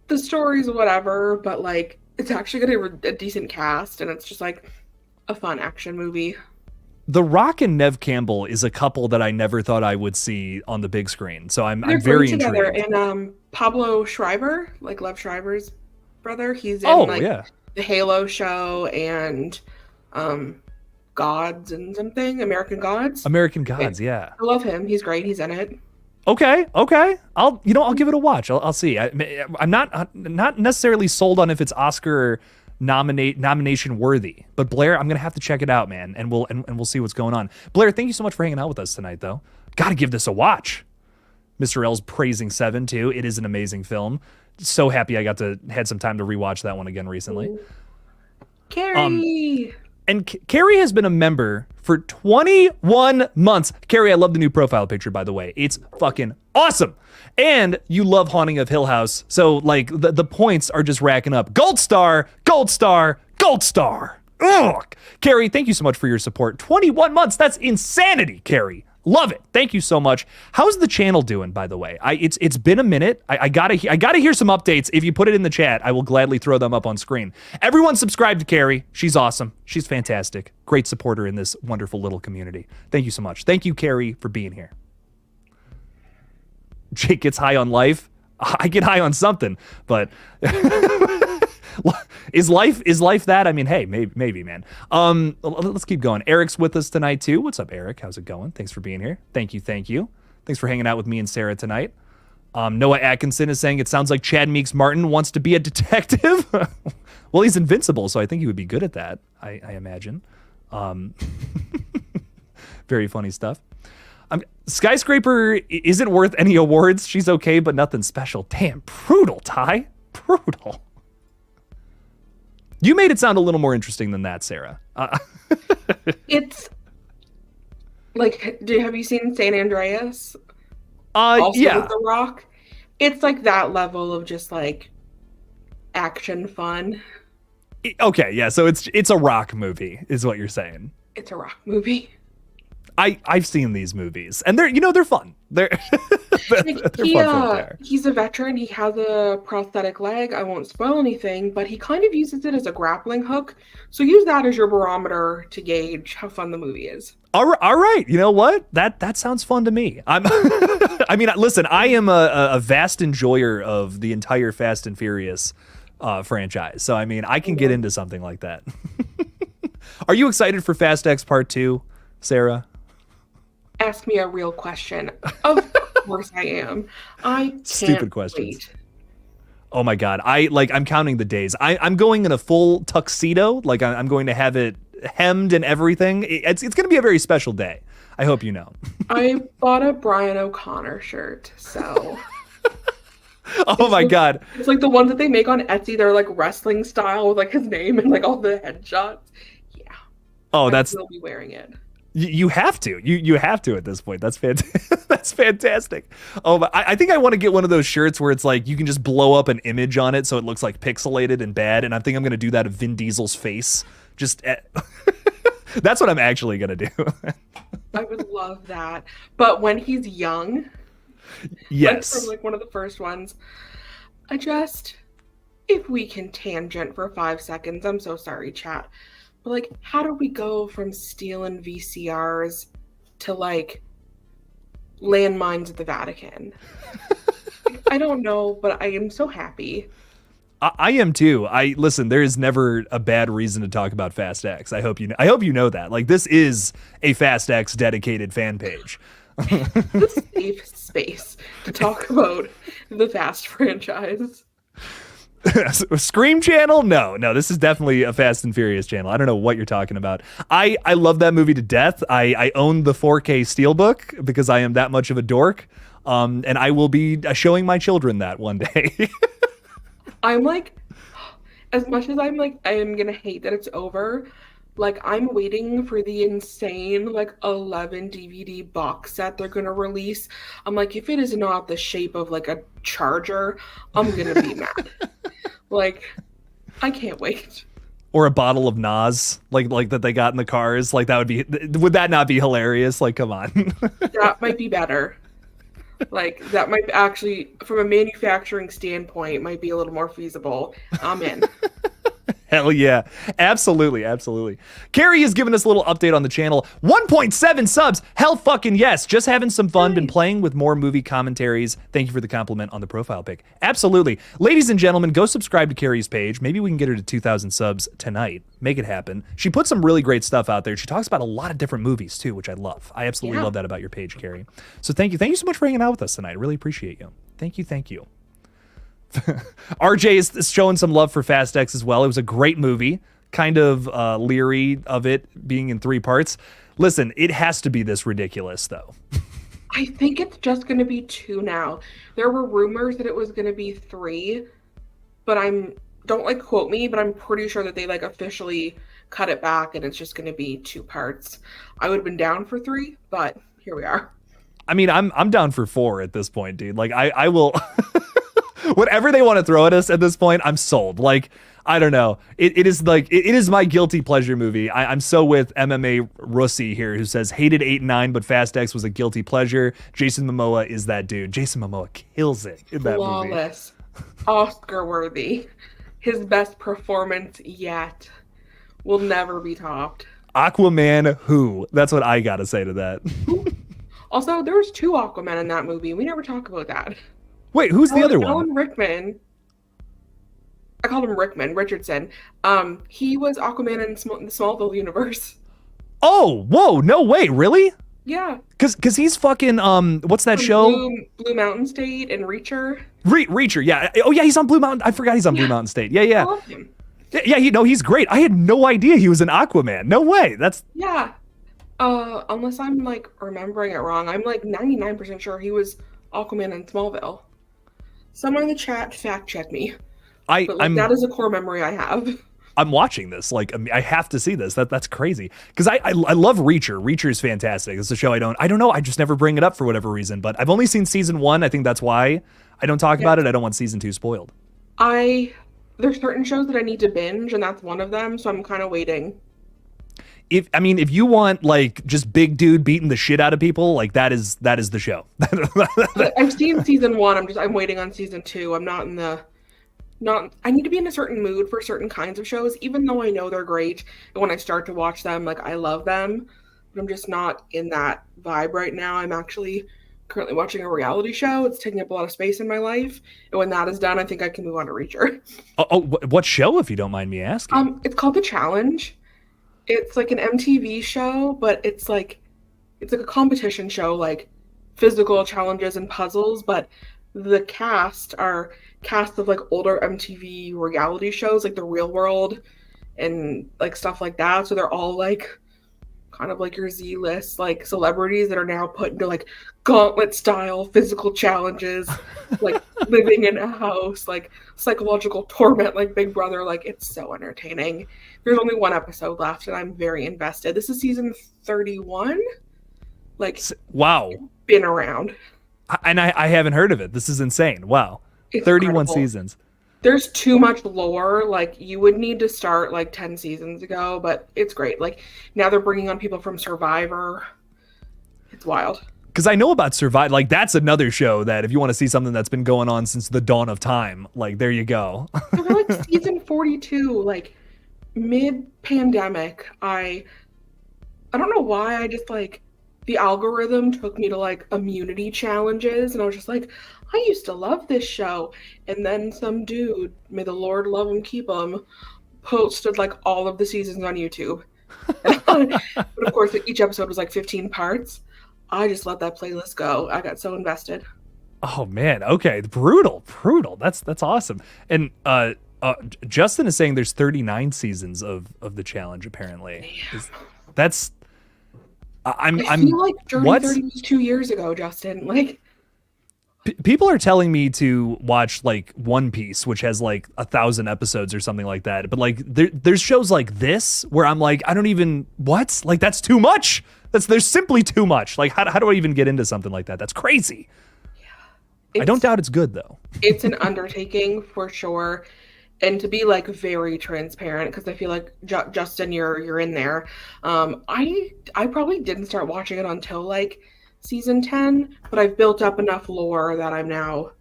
the story's whatever, but, like, it's actually got a decent cast, and it's just like a fun action movie. The Rock and Nev Campbell is a couple that I never thought I would see on the big screen. So I'm They're very great together. intrigued. And Pablo Schreiber, like Lev Schreiber's brother, he's in Yeah. the Halo show and Gods and something, American Gods. American Gods, yeah. I love him. He's great. He's in it. Okay. I'll give it a watch. I'll see. I'm not necessarily sold on if it's Oscar nomination worthy, but Blair, I'm gonna have to check it out, man, and we'll see what's going on. Blair, thank you so much for hanging out with us tonight, though. Got to give this a watch. Mr. L's praising Seven too. It is an amazing film. So happy I had some time to rewatch that one again recently. Carrie. And Carrie has been a member for 21 months. Carrie, I love the new profile picture, by the way. It's fucking awesome. And you love Haunting of Hill House. So, like, the points are just racking up. Gold star, gold star, gold star. Ugh. Carrie, thank you so much for your support. 21 months. That's insanity, Carrie. Love it. Thank you so much. How's the channel doing, by the way? It's been a minute. I gotta hear some updates. If you put it in the chat, I will gladly throw them up on screen. Everyone subscribe to Carrie. She's awesome. She's fantastic. Great supporter in this wonderful little community. Thank you so much. Thank you, Carrie, for being here. Jake gets high on life. I get high on something, but is life that? I mean, hey, maybe, man. Let's keep going. Eric's with us tonight too. What's up, Eric? How's it going? Thanks for being here. Thank you. Thanks for hanging out with me and Sarah tonight. Noah Atkinson is saying it sounds like Chad Meeks Martin wants to be a detective. Well, he's invincible, so I think he would be good at that. I imagine. Very funny stuff. Skyscraper isn't worth any awards. She's okay, but nothing special. Damn, brutal, Ty. Brutal. You made it sound a little more interesting than that, Sarah. It's like, have you seen San Andreas? Also yeah. with The Rock. It's like that level of just like action fun. Okay, yeah. So it's a Rock movie, is what you're saying. It's a Rock movie. I've seen these movies, and they're fun. They're fun for what they are. He's a veteran. He has a prosthetic leg. I won't spoil anything, but he kind of uses it as a grappling hook. So use that as your barometer to gauge how fun the movie is. All right. You know what? That sounds fun to me. I mean, listen, I am a vast enjoyer of the entire Fast and Furious franchise. So I mean, I can get into something like that. Are you excited for Fast X Part 2, Sarah? Ask me a real question. Of course I am. I can't Stupid questions. wait. Oh my God. I'm counting the days. I'm going in a full tuxedo. Like I'm going to have it hemmed and everything. It's going to be a very special day. I hope you know. I bought a Brian O'Connor shirt, so. Oh my God. It's like the ones that they make on Etsy. They're like wrestling style with like his name and like all the headshots. Yeah. Oh, I will be wearing it. You have to. You have to at this point. That's fantastic. That's fantastic. Oh, but I think I want to get one of those shirts where it's like you can just blow up an image on it so it looks like pixelated and bad. And I think I'm going to do that of Vin Diesel's face. That's what I'm actually going to do. I would love that. But when he's young, yes, like from like one of the first ones, if we can tangent for 5 seconds, I'm so sorry, chat. But like, how do we go from stealing VCRs to like landmines at the Vatican? I don't know, but I am so happy. I am too. Listen, there is never a bad reason to talk about Fast X. I hope you know that. Like, this is a Fast X dedicated fan page. The safe space to talk about the Fast franchise. Scream channel? No, this is definitely a Fast and Furious channel. I don't know what you're talking about. I love that movie to death. I own the 4K Steelbook because I am that much of a dork. And I will be showing my children that one day. I'm like, as much as I'm like, I am gonna hate that it's over. Like, I'm waiting for the insane, like, 11 DVD box set they're gonna release. I'm like, if it is not the shape of, like, a charger, I'm gonna be mad. Like, I can't wait. Or a bottle of Nas, like that they got in the cars. Like, would that not be hilarious? Like, come on. That might be better. Like, that might actually, from a manufacturing standpoint, might be a little more feasible. I'm in. Hell yeah. Absolutely. Absolutely. Carrie has given us a little update on the channel. 1.7 subs. Hell fucking yes. Just having some fun. Been playing with more movie commentaries. Thank you for the compliment on the profile pic. Absolutely. Ladies and gentlemen, go subscribe to Carrie's page. Maybe we can get her to 2,000 subs tonight. Make it happen. She puts some really great stuff out there. She talks about a lot of different movies too, which I love. I absolutely love that about your page, Carrie. So thank you. Thank you so much for hanging out with us tonight. I really appreciate you. Thank you. Thank you. RJ is showing some love for Fast X as well. It was a great movie, kind of leery of it being in 3 parts. Listen, it has to be this ridiculous, though. I think it's just going to be 2 now. There were rumors that it was going to be 3, but don't like quote me, but I'm pretty sure that they like officially cut it back and it's just going to be 2 parts. I would have been down for 3, but here we are. I mean, I'm down for 4 at this point, dude. Like I will whatever they want to throw at us at this point, I'm sold. Like, I don't know. It is my guilty pleasure movie. I'm so with MMA Russi here, who says hated 8 and 9, but Fast X was a guilty pleasure. Jason Momoa is that dude. Jason Momoa kills it in that movie. Flawless. Oscar worthy. His best performance yet. Will never be topped. Aquaman who? That's what I gotta say to that. Also, there was 2 Aquaman in that movie. We never talk about that. Wait, who's the other one? Alan Rickman. I called him Rickman, Richardson. He was Aquaman in the Smallville universe. Oh, whoa, no way, really? Yeah. Cause he's fucking what's that show? Blue Mountain State and Reacher. Reacher, yeah. Oh yeah, he's on Blue Mountain. I forgot he's on Blue Mountain State. Yeah. I love him. Yeah, he's great. I had no idea he was an Aquaman. No way. Yeah. Unless I'm like remembering it wrong, I'm like 99% sure he was Aquaman in Smallville. Someone in the chat fact check me. That is a core memory I have. I'm watching this. Like, I have to see this. That's crazy. Because I love Reacher. Reacher is fantastic. It's a show I don't know. I just never bring it up for whatever reason. But I've only seen season 1. I think that's why I don't talk about it. I don't want season 2 spoiled. There's certain shows that I need to binge, and that's one of them. So I'm kind of waiting. If you want like just big dude beating the shit out of people, like that is the show. I've seen season 1. I'm waiting on season 2. I'm not in I need to be in a certain mood for certain kinds of shows, even though I know they're great. And when I start to watch them, like I love them, but I'm just not in that vibe right now. I'm actually currently watching a reality show. It's taking up a lot of space in my life. And when that is done, I think I can move on to Reacher. What show, if you don't mind me asking? It's called The Challenge. It's like an MTV show, but it's like a competition show, like physical challenges and puzzles, but the cast are cast of like older MTV reality shows, like The Real World and like stuff like that. So they're all like kind of like your Z-list like celebrities that are now put into like gauntlet style physical challenges, like living in a house, like psychological torment, like Big Brother. Like it's so entertaining. There's only 1 episode left and I'm very invested. This is season 31. Like, wow. Been around. And I haven't heard of it. This is insane. Wow. It's 31 incredible. seasons. There's too much lore. Like you would need to start like 10 seasons ago, but it's great. Like now they're bringing on people from Survivor. It's wild. Because I know about Survivor. Like that's another show that if you want to see something that's been going on since the dawn of time, like there you go. They're like season 42, like mid-pandemic. I don't know why. I just like the algorithm took me to like immunity challenges, and I was just like, I used to love this show. And then some dude, may the Lord love him, keep him, posted like all of the seasons on YouTube. But of course, each episode was like 15 parts. I just let that playlist go. I got so invested. Oh man, okay, brutal. That's awesome. And Justin is saying there's 39 seasons of the challenge. Apparently, I feel like Journey 30 was 2 years ago, Justin. Like, people are telling me to watch like One Piece, which has like 1,000 episodes or something like that. But like, there's shows like this where I'm like, I don't even like that's too much. There's simply too much. Like, how do I even get into something like that? That's crazy. Yeah, I don't doubt it's good though. It's an undertaking for sure. And to be like very transparent, because I feel like Justin, you're in there. I probably didn't start watching it until like season 10, but I've built up enough lore that I'm now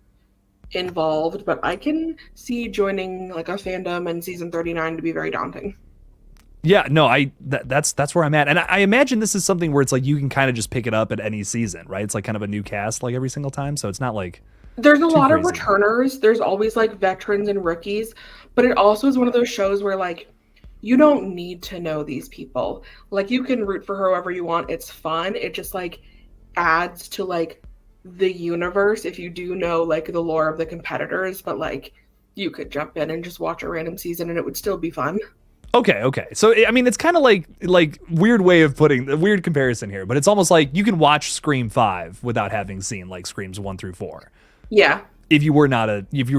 involved, but I can see joining like a fandom and season 39 to be very daunting. Yeah, no, that's where I'm at. And I imagine this is something where it's like you can kind of just pick it up at any season, right? It's like kind of a new cast like every single time. So it's not like There's a too lot of crazy. returners. There's always like veterans and rookies, but it also is one of those shows where like you don't need to know these people. Like you can root for whoever you want. It's fun. It just like adds to like the universe if you do know like the lore of the competitors, but like you could jump in and just watch a random season and it would still be fun. Okay. So I mean, it's kind of like weird way of putting the weird comparison here, but it's almost like you can watch Scream 5 without having seen like Screams 1 through 4. Yeah. If you were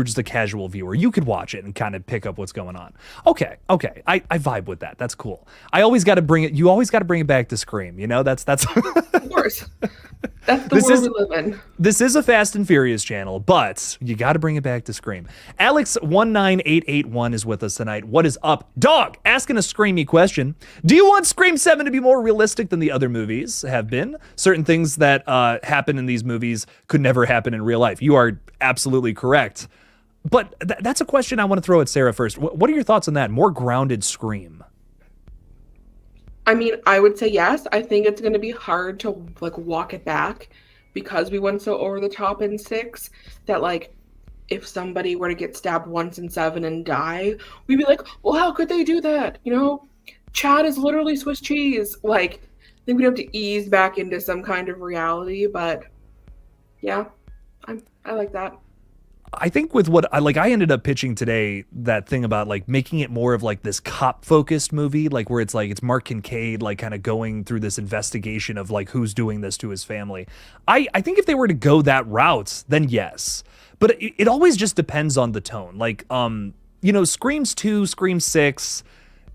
just a casual viewer, you could watch it and kind of pick up what's going on. Okay. I vibe with that. That's cool. You always got to bring it back to Scream, you know? That's Of course. That's the world we live in. This is a Fast and Furious channel, but you got to bring it back to Scream. Alex19881 is with us tonight. What is up? Dog, asking a screamy question. Do you want Scream 7 to be more realistic than the other movies have been? Certain things that happen in these movies could never happen in real life. You are absolutely correct. But that's a question I want to throw at Sarah first. What are your thoughts on that? More grounded Scream. I mean, I would say yes. I think it's going to be hard to like walk it back because we went so over the top in 6 that like if somebody were to get stabbed once in 7 and die, we'd be like, well, how could they do that? You know, Chad is literally Swiss cheese. Like, I think we'd have to ease back into some kind of reality, but yeah, I like that. I think with what I ended up pitching today, that thing about like making it more of like this cop focused movie, like where it's like it's Mark Kincaid like kind of going through this investigation of like who's doing this to his family. I think if they were to go that route, then yes. But it always just depends on the tone. Like Screams 2, Scream 6,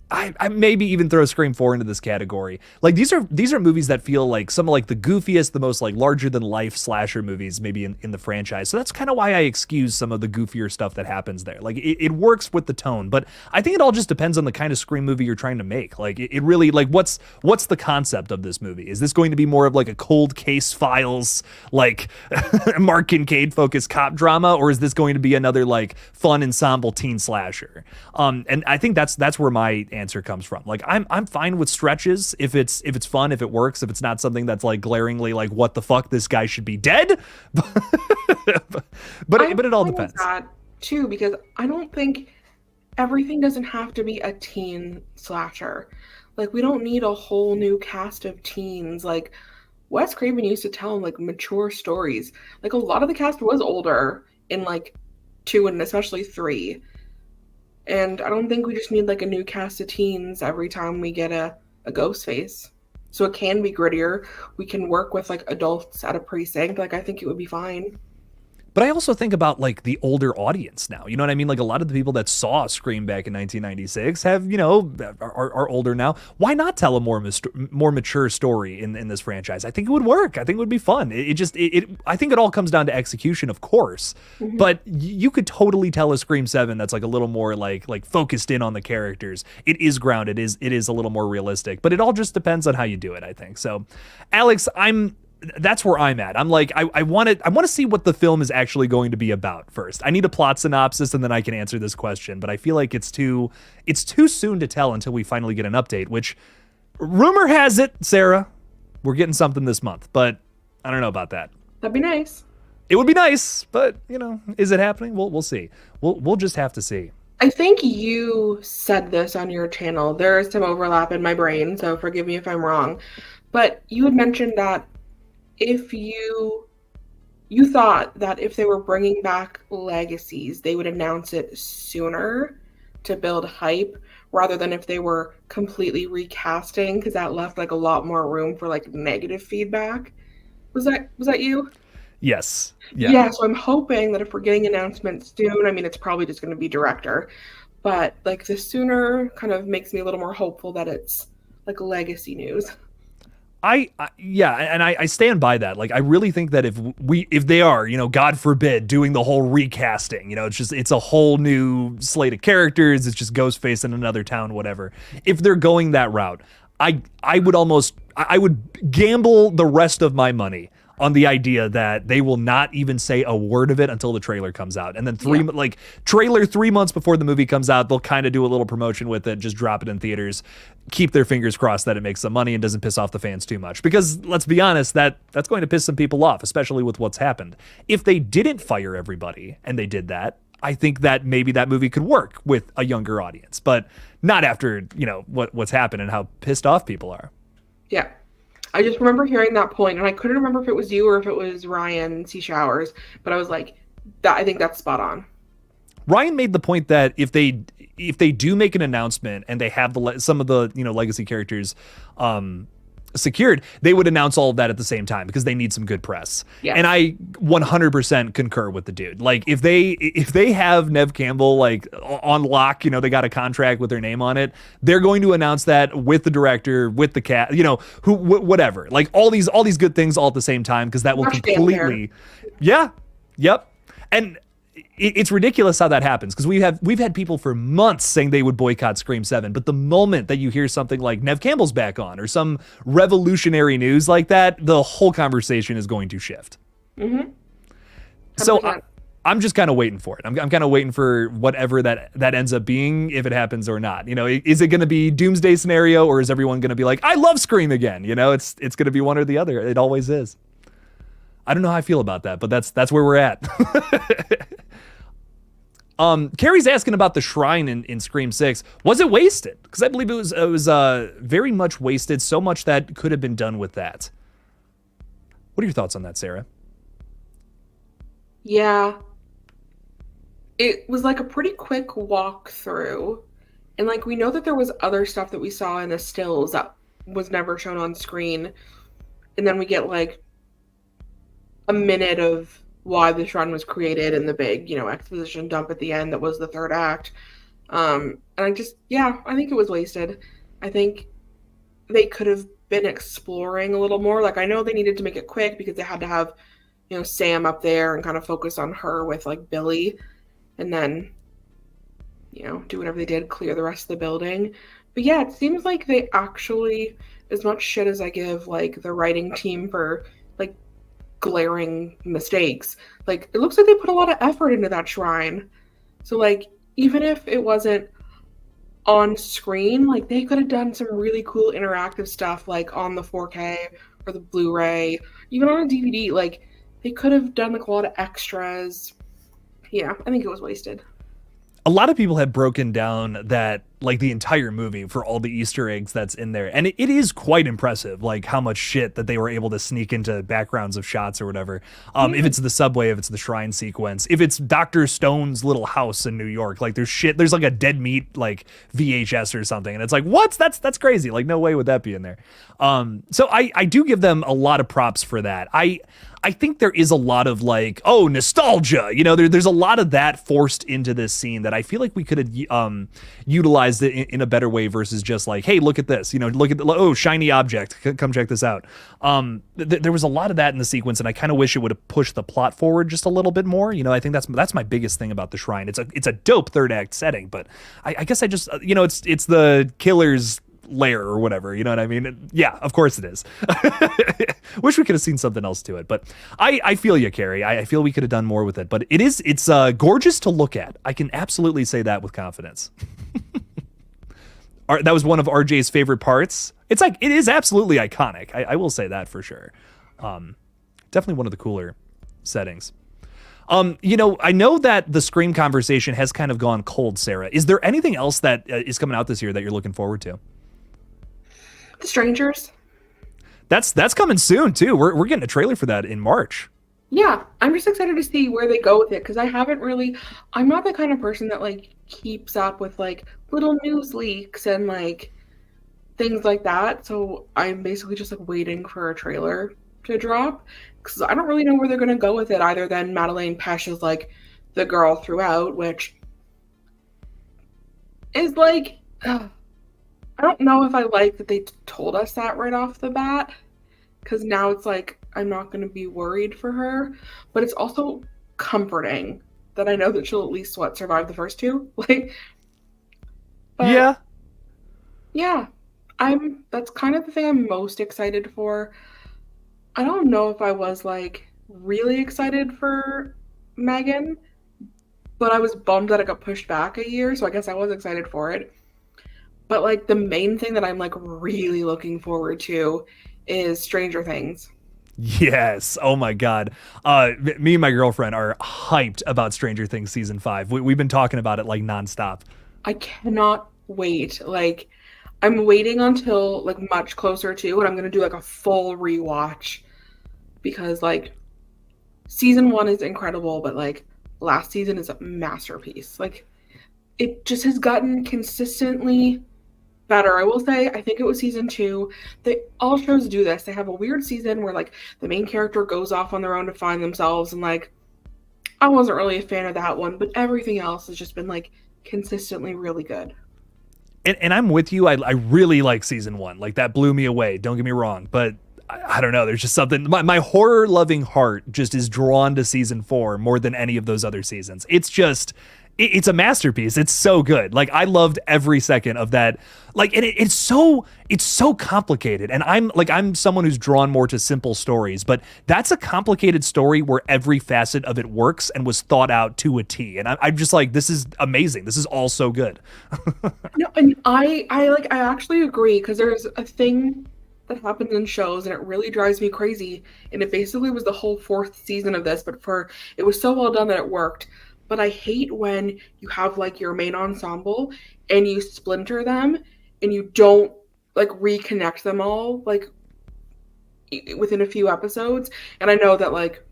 I maybe even throw Scream 4 into this category. Like these are movies that feel like some of like the goofiest, the most like larger than life slasher movies maybe in the franchise. So that's kind of why I excuse some of the goofier stuff that happens there. Like it works with the tone, but I think it all just depends on the kind of Scream movie you're trying to make. Like it really like what's the concept of this movie? Is this going to be more of like a cold case files, like Mark Kincaid focused cop drama, or is this going to be another like fun ensemble teen slasher? And I think that's where my answer comes from. Like I'm fine with stretches if it's fun, if it works, if it's not something that's like glaringly like what the fuck, this guy should be dead. but it all depends. That too, because I don't think everything doesn't have to be a teen slasher. Like we don't need a whole new cast of teens. Like Wes Craven used to tell like mature stories. Like a lot of the cast was older in like 2 and especially 3. And I don't think we just need like a new cast of teens every time we get a ghostface. So it can be grittier. We can work with like adults at a precinct. Like I think it would be fine. But I also think about like the older audience now. You know what I mean? Like a lot of the people that saw Scream back in 1996 have, are older now. Why not tell a more mature story in this franchise? I think it would work. I think it would be fun. I think it all comes down to execution, of course. Mm-hmm. But you could totally tell a Scream 7 that's like a little more like focused in on the characters. It is grounded. It is a little more realistic. But it all just depends on how you do it, I think. So, Alex, that's where I'm at. I'm like, I want to see what the film is actually going to be about first. I need a plot synopsis and then I can answer this question, but I feel like it's too soon to tell until we finally get an update, which rumor has it, Sarah, we're getting something this month, but I don't know about that. That'd be nice. It would be nice, but is it happening? We'll see. We'll just have to see. I think you said this on your channel. There is some overlap in my brain, so forgive me if I'm wrong, but you had mentioned that if you thought that if they were bringing back legacies, they would announce it sooner to build hype rather than if they were completely recasting, because that left like a lot more room for like negative feedback. Was that you? Yes. Yeah, so I'm hoping that if we're getting announcements soon, I mean, it's probably just going to be director, but like the sooner kind of makes me a little more hopeful that it's like legacy news. I stand by that. Like, I really think that if they are, God forbid, doing the whole recasting, it's a whole new slate of characters. It's just Ghostface in another town, whatever. If they're going that route, I would gamble the rest of my money on the idea that they will not even say a word of it until the trailer comes out. And then trailer 3 months before the movie comes out, they'll kind of do a little promotion with it, just drop it in theaters, keep their fingers crossed that it makes some money and doesn't piss off the fans too much. Because let's be honest, that's going to piss some people off, especially with what's happened. If they didn't fire everybody and they did that, I think that maybe that movie could work with a younger audience, but not after, what's happened and how pissed off people are. Yeah. I just remember hearing that point, and I couldn't remember if it was you or if it was Ryan C. Showers, but I was like, I think that's spot on. Ryan made the point that if they do make an announcement and they have some of the legacy characters secured, they would announce all of that at the same time because they need some good press. Yeah. And I 100% concur with the dude. Like if they have Neve Campbell like on lock, they got a contract with their name on it, they're going to announce that with the director, with the cast, whatever. Like all these good things all at the same time because that will completely. Yeah. Yep. And it's ridiculous how that happens because we've had people for months saying they would boycott Scream 7, but the moment that you hear something like Neve Campbell's back on or some revolutionary news like that, the whole conversation is going to shift. Mm-hmm. So I'm just kind of waiting for it. I'm kind of waiting for whatever that ends up being, if it happens or not. Is it going to be doomsday scenario or is everyone going to be like, I love Scream again? It's going to be one or the other. It always is. I don't know how I feel about that, but that's where we're at. Carrie's asking about the shrine in Scream 6. Was it wasted? Because I believe it was very much wasted, so much that could have been done with that. What are your thoughts on that, Sarah? Yeah. It was like a pretty quick walkthrough. And like we know that there was other stuff that we saw in the stills that was never shown on screen. And then we get like a minute of why the shrine was created and the big, exposition dump at the end that was the third act. And I think it was wasted. I think they could have been exploring a little more. Like I know they needed to make it quick because they had to have, Sam up there and kind of focus on her with like Billy and then, do whatever they did, clear the rest of the building. But yeah, it seems like they actually, as much shit as I give like the writing team for like glaring mistakes, like it looks like they put a lot of effort into that shrine. So like even if it wasn't on screen, like they could have done some really cool interactive stuff like on the 4K or the Blu-ray, even on a DVD. Like they could have done like a lot of extras. Yeah, I think it was wasted. A lot of people have broken down that like the entire movie for all the Easter eggs that's in there. And it is quite impressive, like how much shit that they were able to sneak into backgrounds of shots or whatever. If it's the subway, if it's the shrine sequence, if it's Dr. Stone's little house in New York, like there's like a Dead Meat like VHS or something. And it's like, what? That's crazy. Like no way would that be in there. So I do give them a lot of props for that. I think there is a lot of like, nostalgia, there's a lot of that forced into this scene that I feel like we could have utilized it in a better way versus just like, hey, look at this, look at shiny object, come check this out. There was a lot of that in the sequence and I kind of wish it would have pushed the plot forward just a little bit more. I think that's my biggest thing about the shrine. It's a dope third act setting, but I guess I just, it's the killer's lair or whatever, you know what I mean? Yeah, of course it is. Wish we could have seen something else to it, but I feel you, Carrie. I feel we could have done more with it, but it's gorgeous to look at. I can absolutely say that with confidence. That was one of RJ's favorite parts. It's like, it is absolutely iconic. I will say that for sure. Definitely one of the cooler settings. I know that the Scream conversation has kind of gone cold, Sarah. Is there anything else that is coming out this year that you're looking forward to? The Strangers. That's coming soon too. We're getting a trailer for that in March. Yeah, I'm just excited to see where they go with it because I'm not the kind of person that like keeps up with like little news leaks and like things like that. So I'm basically just like waiting for a trailer to drop because I don't really know where they're going to go with it either than Madeleine Pesch is like the girl throughout, which is like, I don't know if I like that they told us that right off the bat because now it's like I'm not going to be worried for her, but it's also comforting that I know that she'll at least survive the first two. Yeah, that's kind of the thing I'm most excited for. I don't know if I was like really excited for Megan, but I was bummed that it got pushed back a year, so I guess I was excited for it. But like the main thing that I'm like really looking forward to is Stranger Things. Yes. Oh my God. Me and my girlfriend are hyped about Stranger Things season 5. We've been talking about it like nonstop. I cannot wait. Like I'm waiting until like much closer to, and I'm gonna do like a full rewatch because like season one is incredible, but like last season is a masterpiece. Like it just has gotten consistently better. I will say, I think it was season two. They all shows do this. They have a weird season where like the main character goes off on their own to find themselves, and like I wasn't really a fan of that one, but everything else has just been like consistently really good. And I'm with you. I really like season 1. Like that blew me away. Don't get me wrong. But I don't know. There's just something. My horror loving heart just is drawn to season 4 more than any of those other seasons. It's just it's a masterpiece. It's so good. Like I loved every second of that. Like and it's so complicated. And I'm someone who's drawn more to simple stories, but that's a complicated story where every facet of it works and was thought out to a T. And I'm just like, this is amazing. This is all so good. No, and I actually agree because there's a thing that happens in shows and it really drives me crazy. And it basically was the whole fourth season of this, but for it was so well done that it worked. But I hate when you have like your main ensemble and you splinter them and you don't like reconnect them all like within a few episodes. And I know that like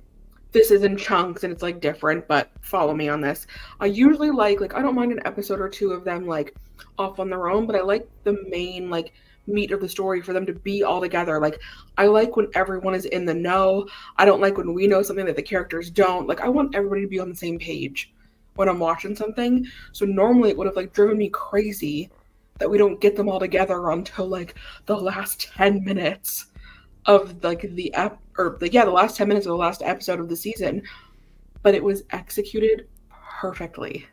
this is in chunks and it's like different, but follow me on this. I usually like I don't mind an episode or two of them like off on their own, but I like the main like meat of the story for them to be all together. Like I like when everyone is in the know. I don't like when we know something that the characters don't. Like I want everybody to be on the same page when I'm watching something. So normally it would have like driven me crazy that we don't get them all together until like the last 10 minutes of like the last 10 minutes of the last episode of the season, but it was executed perfectly.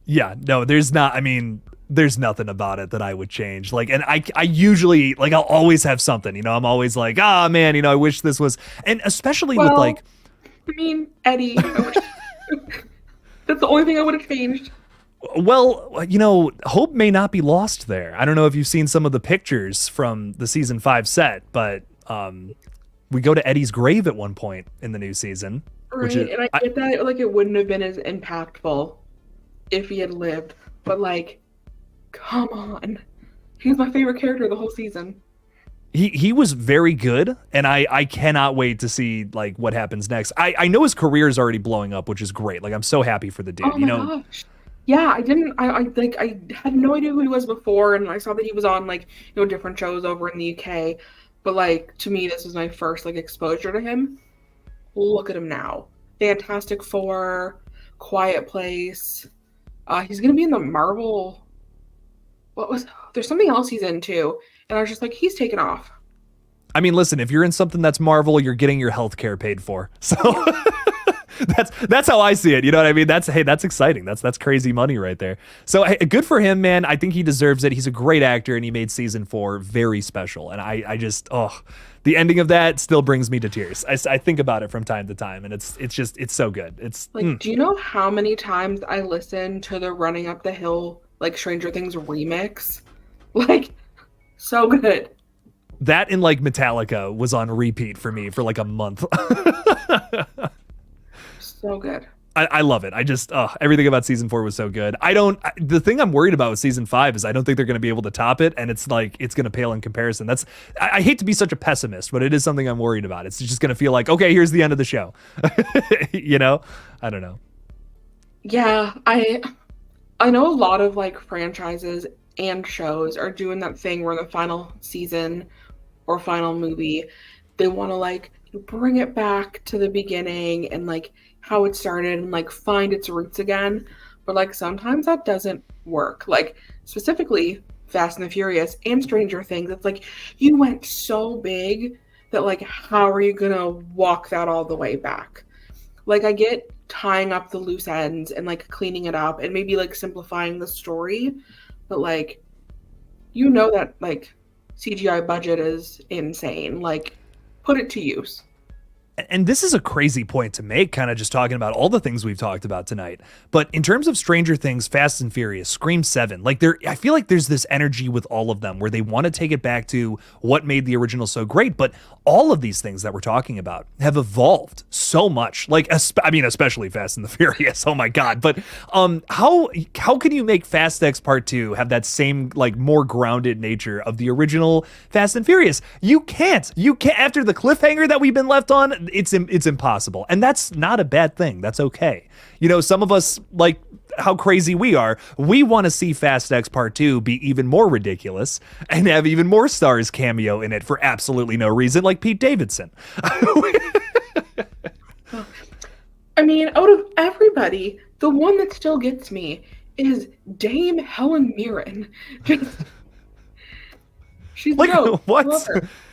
Yeah, no, there's not. I mean, there's nothing about it that I would change. Like, and I usually like I'll always have something. I'm always like, ah, man, I wish this was, and especially with Well, like, I mean, Eddie, that's the only thing I would have changed. well, hope may not be lost there. I don't know if you've seen some of the pictures from the season 5 set, but we go to Eddie's grave at one point in the new season, which Right, and I get that like it wouldn't have been as impactful if he had lived, but like, come on, he's my favorite character of the whole season. he was very good, and I cannot wait to see like what happens next. I know his career is already blowing up, which is great. Like I'm so happy for the dude. Oh my gosh. Yeah, I didn't I like I had no idea who he was before and I saw that he was on like, different shows over in the UK. But like to me this was my first like exposure to him. Look at him now. Fantastic Four, Quiet Place. He's gonna be in the Marvel there's something else he's in too. And I was just like, he's taken off. I mean, listen, if you're in something that's Marvel, you're getting your health care paid for. So that's how I see it. You know what I mean? That's exciting. That's crazy money right there. So hey, good for him, man. I think he deserves it. He's a great actor, and he made season 4 very special. And I just the ending of that still brings me to tears. I think about it from time to time, and it's so good. It's Like, do you know how many times I listened to the Running Up the Hill like Stranger Things remix? Like, so good. that and like Metallica was on repeat for me for like a month. So good. I love it. I just everything about season 4 was so good. The thing I'm worried about with season 5 is I don't think they're going to be able to top it, and it's like it's going to pale in comparison. I hate to be such a pessimist, but it is something I'm worried about. It's just going to feel like, okay, here's the end of the show. I don't know. Yeah, I know a lot of like franchises and shows are doing that thing where in the final season or final movie, they want to like bring it back to the beginning and like how it started and like find its roots again. But like sometimes that doesn't work. Like specifically Fast and the Furious and Stranger Things, it's like you went so big that like how are you gonna walk that all the way back? Like I get tying up the loose ends and like cleaning it up and maybe like simplifying the story, but like that like CGI budget is insane. Like put it to use. And this is a crazy point to make, kind of just talking about all the things we've talked about tonight. But in terms of Stranger Things, Fast and Furious, Scream 7, like I feel like there's this energy with all of them where they want to take it back to what made the original so great. But all of these things that we're talking about have evolved so much. Like, I mean, especially Fast and the Furious. Oh my God. But how can you make Fast X Part 2 have that same, like, more grounded nature of the original Fast and Furious? You can't. After the cliffhanger that we've been left on, it's impossible. And that's not a bad thing. That's okay. You know, some of us, like how crazy we are, we want to see Fast X Part 2 be even more ridiculous and have even more stars cameo in it for absolutely no reason, like Pete Davidson. I mean, out of everybody, the one that still gets me is Dame Helen Mirren. She's like, what?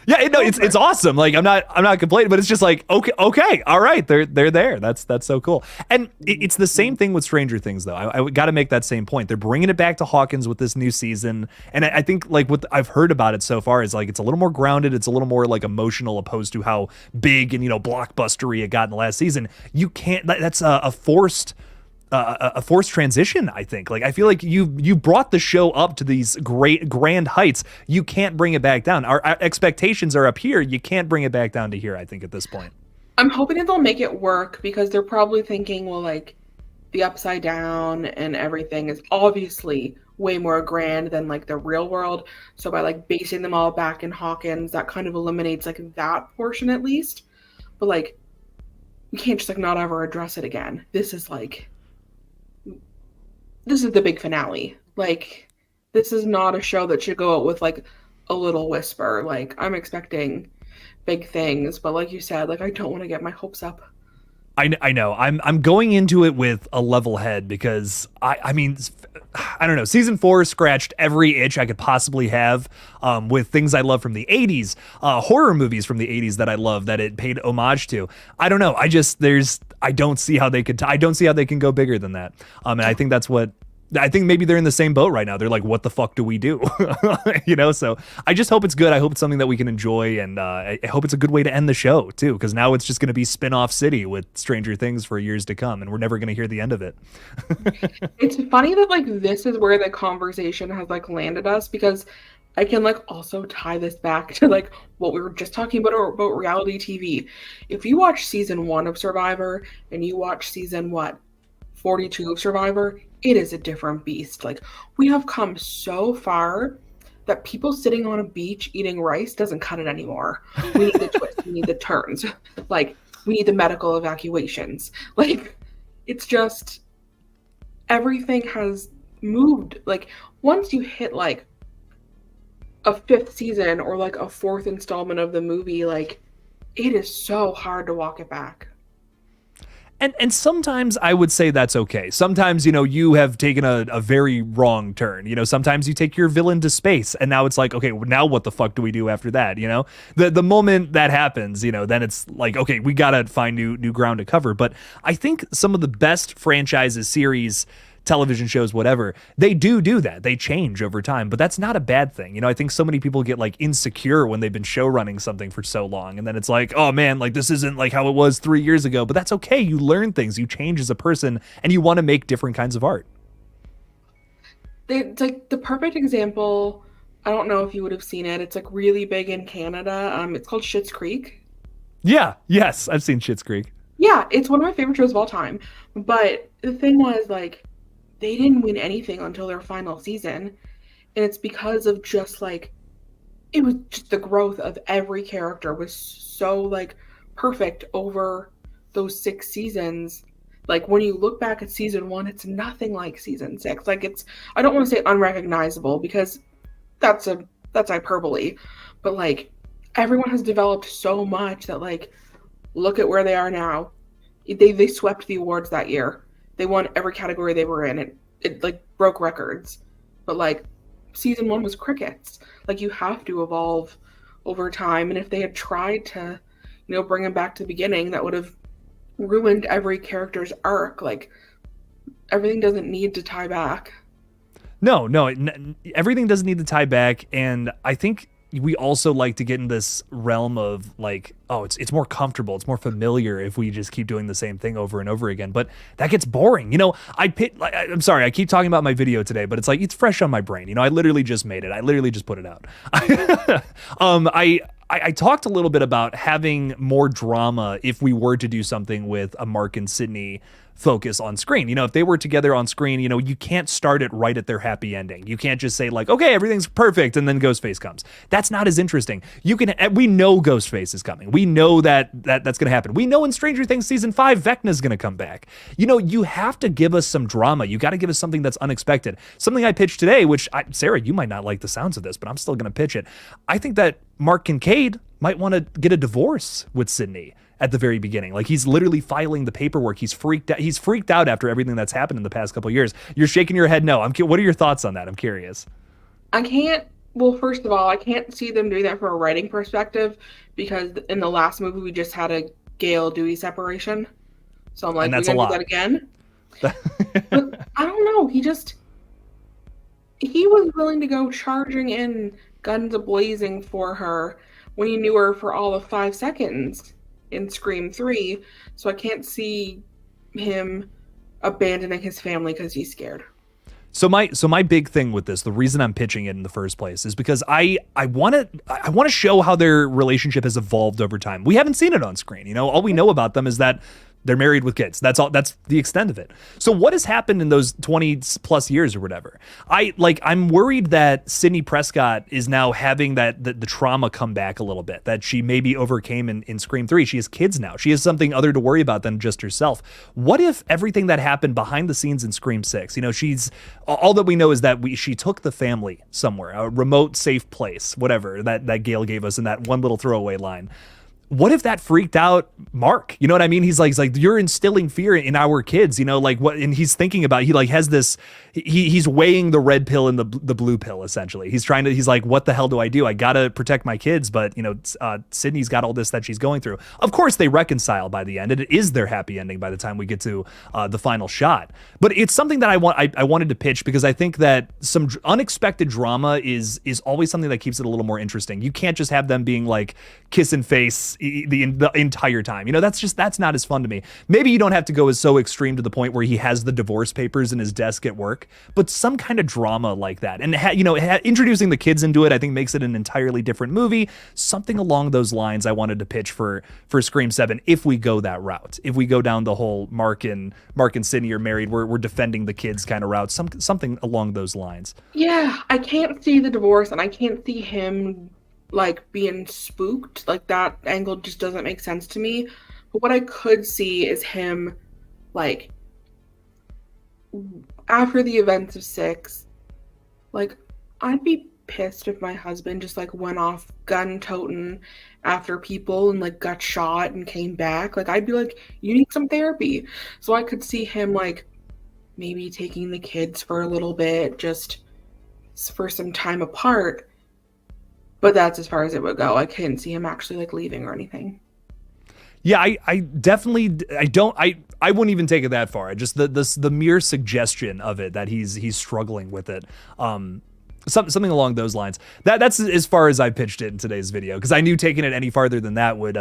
Yeah, no, it's awesome. Like, I'm not complaining, but it's just like, okay, all right, they're there. That's so cool. And it's the same thing with Stranger Things, though. I got to make that same point. They're bringing it back to Hawkins with this new season, and I think like what I've heard about it so far is like it's a little more grounded, it's a little more like emotional, opposed to how big and blockbustery it got in the last season. You can't. That's a forced transition, I think. Like, I feel like you brought the show up to these great grand heights. You can't bring it back down. Our expectations are up here. You can't bring it back down to here, I think, at this point. I'm hoping that they'll make it work because they're probably thinking, well, like, the Upside Down and everything is obviously way more grand than, like, the real world. So by, like, basing them all back in Hawkins, that kind of eliminates, like, that portion at least. But, like, we can't just, like, not ever address it again. This is the big finale. Like, this is not a show that should go out with, like, a little whisper. Like, I'm expecting big things, but like you said, like, I don't want to get my hopes up. I know. I'm going into it with a level head because I mean, I don't know. Season 4 scratched every itch I could possibly have with things I love from the 80s, horror movies from the 80s that I love that it paid homage to. I don't know. I don't see how they can go bigger than that. And I think I think maybe they're in the same boat right now. They're like, what the fuck do we do? So I just hope it's good. I hope it's something that we can enjoy. And I hope it's a good way to end the show, too, because now it's just going to be spin-off city with Stranger Things for years to come. And we're never going to hear the end of it. It's funny that, like, this is where the conversation has, like, landed us, because I can, like, also tie this back to, like, what we were just talking about reality TV. If you watch season 1 of Survivor and you watch season, 42 of Survivor, it is a different beast. Like, we have come so far that people sitting on a beach eating rice doesn't cut it anymore. We need the twists, we need the turns. Like, we need the medical evacuations. Like, it's just, everything has moved. Like, once you hit, like, a 5th season or, like, a 4th installment of the movie, like, it is so hard to walk it back. And sometimes I would say that's okay. Sometimes, you have taken a very wrong turn. Sometimes you take your villain to space and now it's like, okay, now what the fuck do we do after that? The moment that happens, then it's like, okay, we got to find new ground to cover. But I think some of the best franchises, series, television shows, whatever, they do that. They change over time, but that's not a bad thing. I think so many people get like insecure when they've been show running something for so long. And then it's like, oh man, like this isn't like how it was 3 years ago, but that's okay. You learn things, you change as a person, and you want to make different kinds of art. It's like the perfect example. I don't know if you would have seen it. It's like really big in Canada. It's called Schitt's Creek. Yeah. Yes. I've seen Schitt's Creek. Yeah. It's one of my favorite shows of all time. But the thing was, like, they didn't win anything until their final season. And it's because of just, like, it was just the growth of every character was so, like, perfect over those 6 seasons. Like, when you look back at season 1, it's nothing like season 6. Like, it's, I don't want to say unrecognizable because that's hyperbole. But, like, everyone has developed so much that, like, look at where they are now. They swept the awards that year. They won every category they were in. It like broke records. But like season 1 was crickets. Like, you have to evolve over time. And if they had tried to, bring them back to the beginning, that would have ruined every character's arc. Like, everything doesn't need to tie back. No, everything doesn't need to tie back. And I think we also like to get in this realm of like, oh, it's more comfortable, it's more familiar if we just keep doing the same thing over and over again. But that gets boring. I'm sorry, I keep talking about my video today, but it's like it's fresh on my brain. I literally just made it. I literally just put it out. I talked a little bit about having more drama if we were to do something with a Mark and Sydney focus on screen. If they were together on screen, you can't start it right at their happy ending. You can't just say like, okay, everything's perfect, and then Ghostface comes. That's not as interesting. We know Ghostface is coming. We know that's going to happen. We know in Stranger Things season 5, Vecna's going to come back. You have to give us some drama. You got to give us something that's unexpected. Something I pitched today, which Sarah, you might not like the sounds of this, but I'm still going to pitch it. I think that Mark Kincaid might want to get a divorce with Sydney at the very beginning. Like, he's literally filing the paperwork. He's freaked out. He's freaked out after everything that's happened in the past couple of years. You're shaking your head no. What are your thoughts on that? I'm curious. Well, first of all, I can't see them doing that from a writing perspective, because in the last movie we just had a Gale Dewey separation. So I'm like, we're gonna do that again? But I don't know. He was willing to go charging in guns a-blazing for her when he knew her for all of 5 seconds in Scream 3, so I can't see him abandoning his family because he's scared. So my big thing with this, the reason I'm pitching it in the first place, is because I want to show how their relationship has evolved over time. We haven't seen it on screen. All we know about them is that they're married with kids. That's all. That's the extent of it. So what has happened in those 20 plus years or whatever? I'm worried that Sidney Prescott is now having the trauma come back a little bit, that she maybe overcame in Scream 3. She has kids now. She has something other to worry about than just herself. What if everything that happened behind the scenes in Scream 6, she's all that we know is that she took the family somewhere, a remote, safe place, whatever that Gale gave us in that one little throwaway line. What if that freaked out Mark? You know what I mean? He's like, you're instilling fear in our kids, like what, and he's thinking about, he like has this, he's weighing the red pill and the blue pill, essentially. He's like, what the hell do? I got to protect my kids. But, Sydney's got all this that she's going through. Of course they reconcile by the end, and it is their happy ending by the time we get to the final shot. But it's something that I wanted to pitch, because I think that some unexpected drama is always something that keeps it a little more interesting. You can't just have them being like kiss and face the entire time. That's not as fun to me. Maybe you don't have to go as so extreme to the point where he has the divorce papers in his desk at work, but some kind of drama like that. And introducing the kids into it, I think, makes it an entirely different movie. Something along those lines I wanted to pitch for Scream 7 if we go that route. If we go down the whole Mark and Sydney are married, we're defending the kids kind of route. Something along those lines. Yeah, I can't see the divorce, and I can't see him like being spooked. Like, that angle just doesn't make sense to me. But what I could see is him, like, after the events of 6, like, I'd be pissed if my husband just like went off gun-toting after people and like got shot and came back. Like, I'd be like, you need some therapy. So I could see him like maybe taking the kids for a little bit, just for some time apart. But that's as far as it would go. I couldn't see him actually like leaving or anything. Yeah, I definitely, I wouldn't even take it that far. I just the mere suggestion of it, that he's struggling with it. Something along those lines. That's as far as I pitched it in today's video, because I knew taking it any farther than that would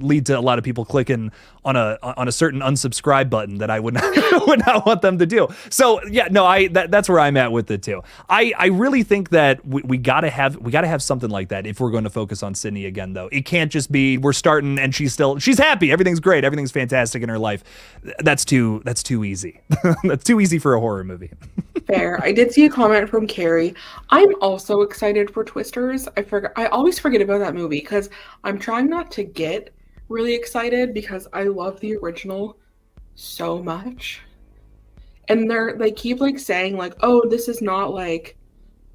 lead to a lot of people clicking on a certain unsubscribe button that I would not want them to do. So yeah, no, that's where I'm at with it too. I really think that we gotta have something like that if we're going to focus on Sydney again, though. It can't just be we're starting and she's happy, everything's great, everything's fantastic in her life. That's too easy. That's too easy for a horror movie. Fair. I did see a comment from Carrie. I'm also excited for Twisters. I always forget about that movie because I'm trying not to get really excited because I love the original so much. And they keep like saying like, oh, this is not like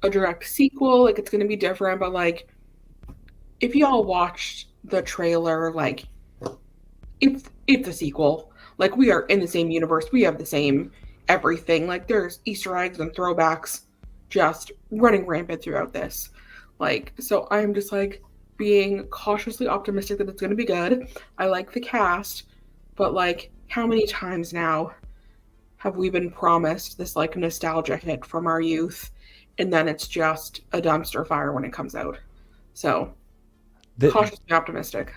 a direct sequel, like it's gonna be different, but like if y'all watched the trailer, like it's a sequel. Like, we are in the same universe, we have the same everything. Like, there's Easter eggs and throwbacks just running rampant throughout this. Like, so I'm just like being cautiously optimistic that it's going to be good. I like the cast, but like, how many times now have we been promised this like nostalgia hit from our youth, and then it's just a dumpster fire when it comes out? So The, cautiously optimistic.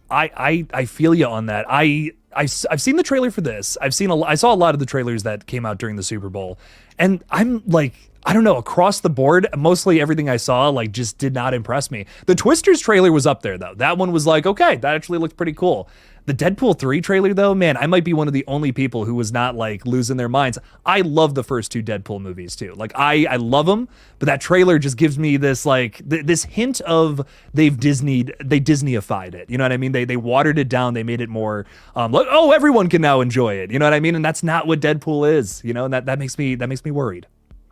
I feel you on that. I've seen the trailer for this. I saw a lot of the trailers that came out during the Super Bowl, and I'm like, I don't know, across the board, mostly everything I saw like just did not impress me. The Twisters trailer was up there though. That one was like, okay, that actually looked pretty cool. The Deadpool 3 trailer though, man, I might be one of the only people who was not like losing their minds. I love the first two Deadpool movies too. Like I love them, but that trailer just gives me this like this hint of they Disneyified it. You know what I mean? They watered it down. They made it more like, oh, everyone can now enjoy it. You know what I mean? And that's not what Deadpool is. You know, and that makes me worried.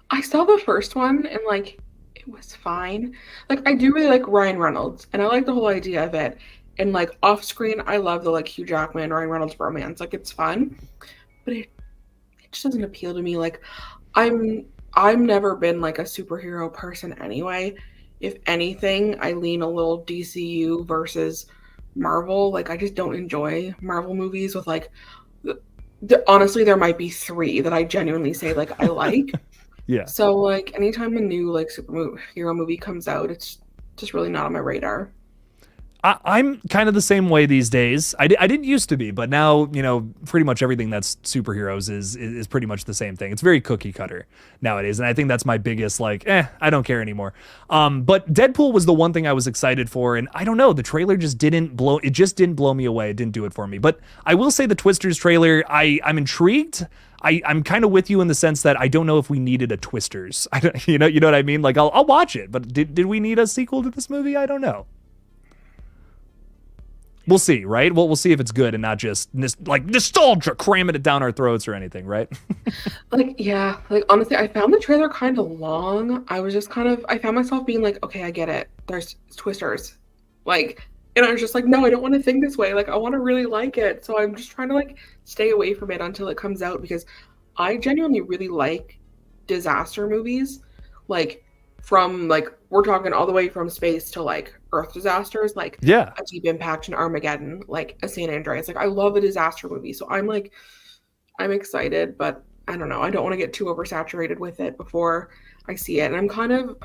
I saw the first one and like it was fine. Like I do really like Ryan Reynolds and I like the whole idea of it. And like off screen, I love the like Hugh Jackman, Ryan Reynolds romance. Like it's fun, but it just doesn't appeal to me. Like I'm never been like a superhero person anyway. If anything, I lean a little DCU versus Marvel. Like I just don't enjoy Marvel movies with like honestly there might be three that I genuinely say like I like. Yeah. So like anytime a new like superhero movie comes out, it's just really not on my radar. I'm kind of the same way these days. I didn't used to be, but now, you know, pretty much everything that's superheroes is pretty much the same thing. It's very cookie cutter nowadays. And I think that's my biggest, like, I don't care anymore. But Deadpool was the one thing I was excited for. And I don't know, the trailer just didn't blow me away. It didn't do it for me. But I will say the Twisters trailer, I'm intrigued. I'm kind of with you in the sense that I don't know if we needed a Twisters. You know what I mean? Like, I'll watch it. But did we need a sequel to this movie? I don't know. We'll see, right? We'll see if it's good and not just like nostalgia cramming it down our throats or anything, right? Like, yeah, like honestly, I found the trailer kind of long. I found myself being like, okay, I get it. There's twisters. Like, and I was just like, no, I don't want to think this way. Like, I want to really like it. So I'm just trying to like stay away from it until it comes out because I genuinely really like disaster movies. Like, from like, we're talking all the way from space to like Earth disasters, like Yeah. a Deep Impact and Armageddon, like a San Andreas. Like, I love a disaster movie. So I'm excited, but I don't know. I don't want to get too oversaturated with it before I see it. And I'm kind of,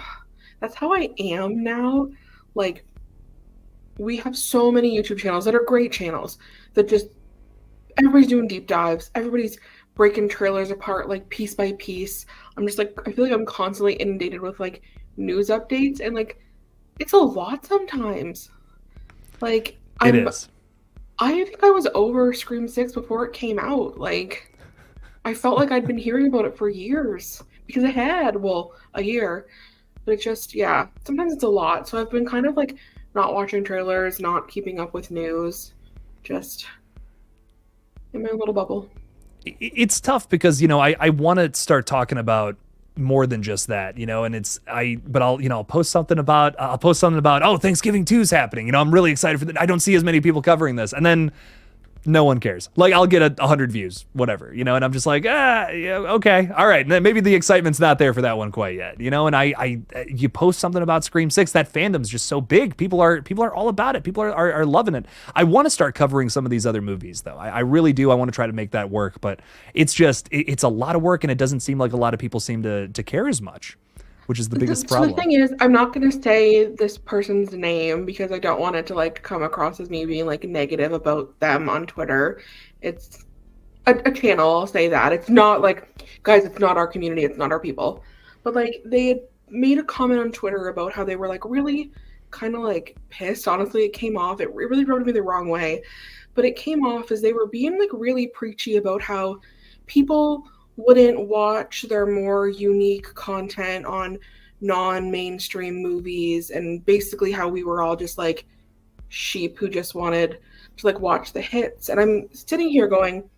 that's how I am now. Like, we have so many YouTube channels that are great channels that just, everybody's doing deep dives. Everybody's breaking trailers apart, like piece by piece. I'm just like, I feel like I'm constantly inundated with like news updates and like, it's a lot sometimes. Like, It is. I think I was over Scream 6 before it came out. Like, I felt like I'd been hearing about it for years because I had, well, a year. But it just, yeah, sometimes it's a lot. So I've been kind of like not watching trailers, not keeping up with news, just in my little bubble. It's tough because, you know, I want to start talking about more than just that, you know, and but I'll post something about, oh, Thanksgiving 2 is happening. You know, I'm really excited for that. I don't see as many people covering this. And then no one cares. Like, I'll get 100 views, whatever, you know, and I'm just like, yeah, okay, all right. And then maybe the excitement's not there for that one quite yet, you know. And you post something about Scream 6, that fandom's just so big. People are all about it. People are loving it. I want to start covering some of these other movies, though. I really do. I want to try to make that work, but it's just it's a lot of work, and it doesn't seem like a lot of people seem to care as much, which is the biggest problem. So the thing is, I'm not going to say this person's name because I don't want it to like come across as me being like negative about them on Twitter. It's a channel, I'll say that. It's not like, guys, it's not our community, it's not our people. But like they had made a comment on Twitter about how they were like really kind of like pissed. Honestly, it came off, it really rubbed me the wrong way. But it came off as they were being like really preachy about how people wouldn't watch their more unique content on non-mainstream movies, and basically how we were all just like sheep who just wanted to like watch the hits. And I'm sitting here going,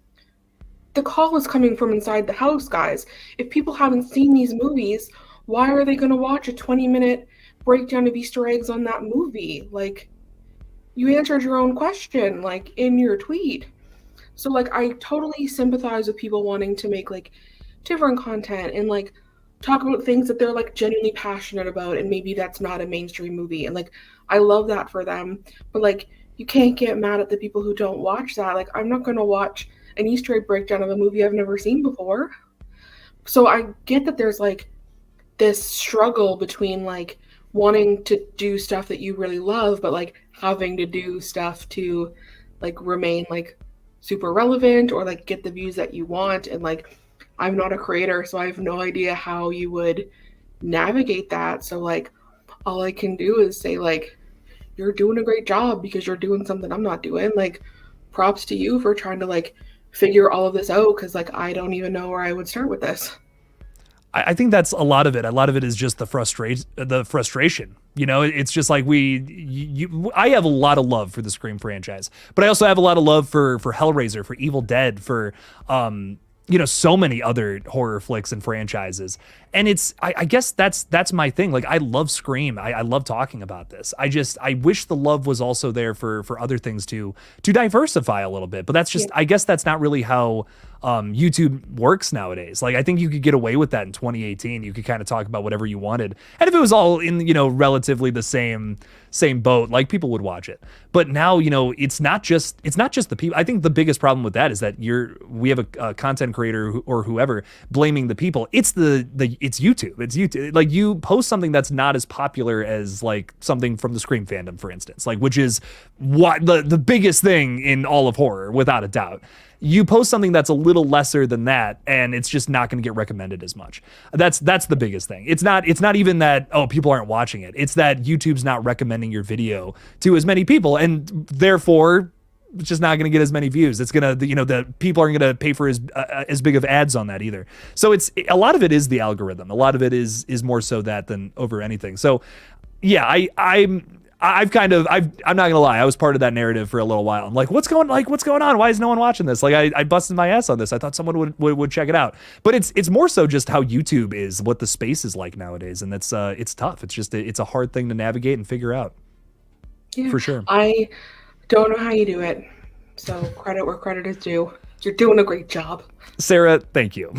the call is coming from inside the house, guys. If people haven't seen these movies, why are they going to watch a 20-minute breakdown of Easter eggs on that movie? Like, you answered your own question like in your tweet. So like I totally sympathize with people wanting to make like different content and like talk about things that they're like genuinely passionate about, and maybe that's not a mainstream movie, and like I love that for them. But like you can't get mad at the people who don't watch that. Like, I'm not going to watch an Easter egg breakdown of a movie I've never seen before. So I get that there's like this struggle between like wanting to do stuff that you really love, but like having to do stuff to like remain like super relevant or like get the views that you want. And like, I'm not a creator, so I have no idea how you would navigate that. So like, all I can do is say like, you're doing a great job because you're doing something I'm not doing. Like, props to you for trying to like figure all of this out, because like I don't even know where I would start with this. I think that's a lot of it. A lot of it is just the frustration. You know, it's just like I have a lot of love for the Scream franchise, but I also have a lot of love for Hellraiser, for Evil Dead, for so many other horror flicks and franchises. And I guess that's my thing. Like, I love Scream. I love talking about this. I wish the love was also there for other things to diversify a little bit. But that's just, I guess that's not really how YouTube works nowadays. Like, I think you could get away with that in 2018. You could kind of talk about whatever you wanted. And if it was all in, relatively the same boat, like, people would watch it. But now, it's not just the people. I think the biggest problem with that is that we have a content creator or whoever blaming the people. It's it's YouTube. It's YouTube. Like, you post something that's not as popular as like something from the Scream fandom, for instance, like, which is what the biggest thing in all of horror, without a doubt. You post something that's a little lesser than that, and it's just not going to get recommended as much. That's the biggest thing. It's not even that, oh, people aren't watching it. It's that YouTube's not recommending your video to as many people, and therefore it's just not going to get as many views. It's going to, the people aren't going to pay for as big of ads on that either. So it's a lot of it is the algorithm. A lot of it is more so that than over anything. So yeah, I'm not gonna lie, I was part of that narrative for a little while. I'm like, what's going on? Why is no one watching this? Like, I busted my ass on this. I thought someone would check it out. But it's more so just how YouTube is, what the space is like nowadays, and it's tough. It's just it's a hard thing to navigate and figure out. Yeah, for sure. I don't know how you do it. So credit where credit is due. You're doing a great job. Sarah, thank you.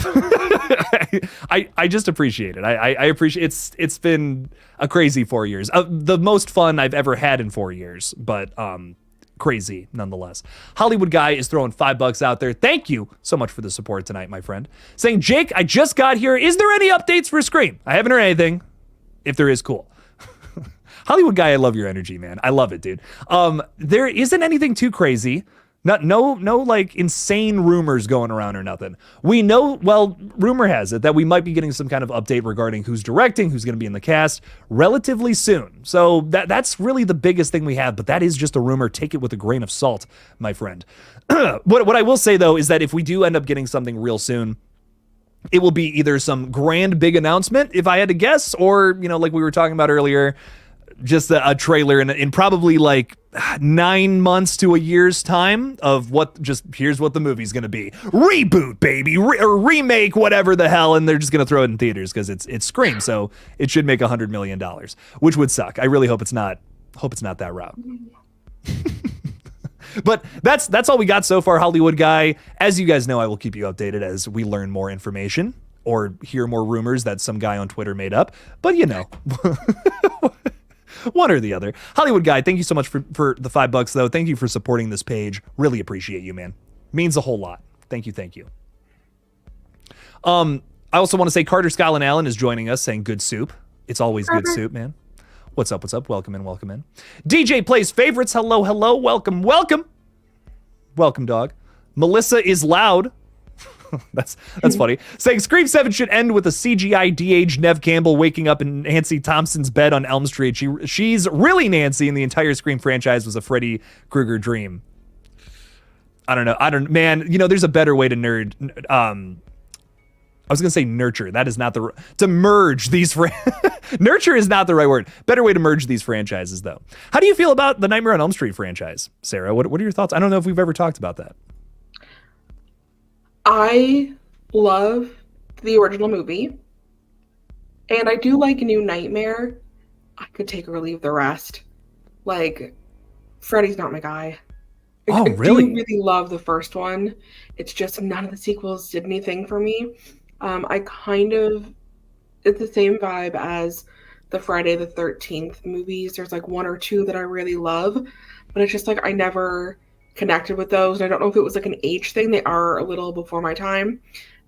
I just appreciate it. I appreciate it's been a crazy 4 years. The most fun I've ever had in 4 years, but crazy nonetheless. Hollywood Guy is throwing $5 out there. Thank you so much for the support tonight, my friend. Saying, Jake, I just got here. Is there any updates for Scream? I haven't heard anything. If there is, cool. Hollywood Guy, I love your energy, man. I love it, dude. There isn't anything too crazy. No, like insane rumors going around or nothing. We know, well, rumor has it that we might be getting some kind of update regarding who's directing, who's going to be in the cast relatively soon. So that's really the biggest thing we have, but that is just a rumor. Take it with a grain of salt, my friend. What I will say, though, is that if we do end up getting something real soon, it will be either some grand big announcement, if I had to guess, or, like we were talking about earlier, just a trailer in probably like 9 months to a year's time of here's what the movie's going to be. Reboot, baby, or remake, whatever the hell. And they're just going to throw it in theaters because it's Scream. So it should make $100 million, which would suck. I really hope it's not that route. But that's all we got so far, Hollywood Guy. As you guys know, I will keep you updated as we learn more information or hear more rumors that some guy on Twitter made up. But one or the other. Hollywood Guy, thank you so much for the $5, though. Thank you for supporting this page. Really appreciate you, man. Means a whole lot. Thank you. I also want to say Carter Scotland Allen is joining us, saying good soup. It's always good soup, man. What's up? Welcome in. DJ Plays Favorites. Hello. Welcome, dog. Melissa is loud. That's funny. Saying Scream 7 should end with a CGI de-aged Nev Campbell waking up in Nancy Thompson's bed on Elm Street. She's really Nancy, and the entire Scream franchise was a Freddy Krueger dream. I don't know. Man, there's a better way to I was going to say nurture. That is not to merge these nurture is not the right word. Better way to merge these franchises, though. How do you feel about the Nightmare on Elm Street franchise, Sarah? What are your thoughts? I don't know if we've ever talked about that. I love the original movie, and I do like a New Nightmare. I could take or leave the rest. Like, Freddy's not my guy. Oh, really? I do really love the first one. It's just none of the sequels did anything for me. It's the same vibe as the Friday the 13th movies. There's like one or two that I really love, but it's just like I never connected with those. And I don't know if it was like an age thing. They are a little before my time.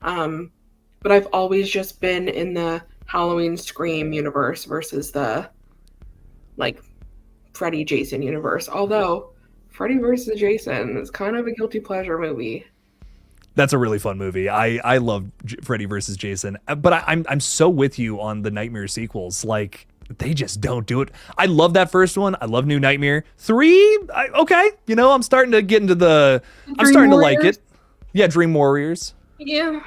But I've always just been in the Halloween Scream universe versus the like Freddy Jason universe. Although Freddy versus Jason is kind of a guilty pleasure movie. That's a really fun movie. I love Freddy versus Jason, but I'm so with you on the Nightmare sequels. Like, they just don't do it. I love that first one. I love New Nightmare 3. Okay, you know, I'm starting to get into I'm starting to like it. Yeah, Dream Warriors. Yeah.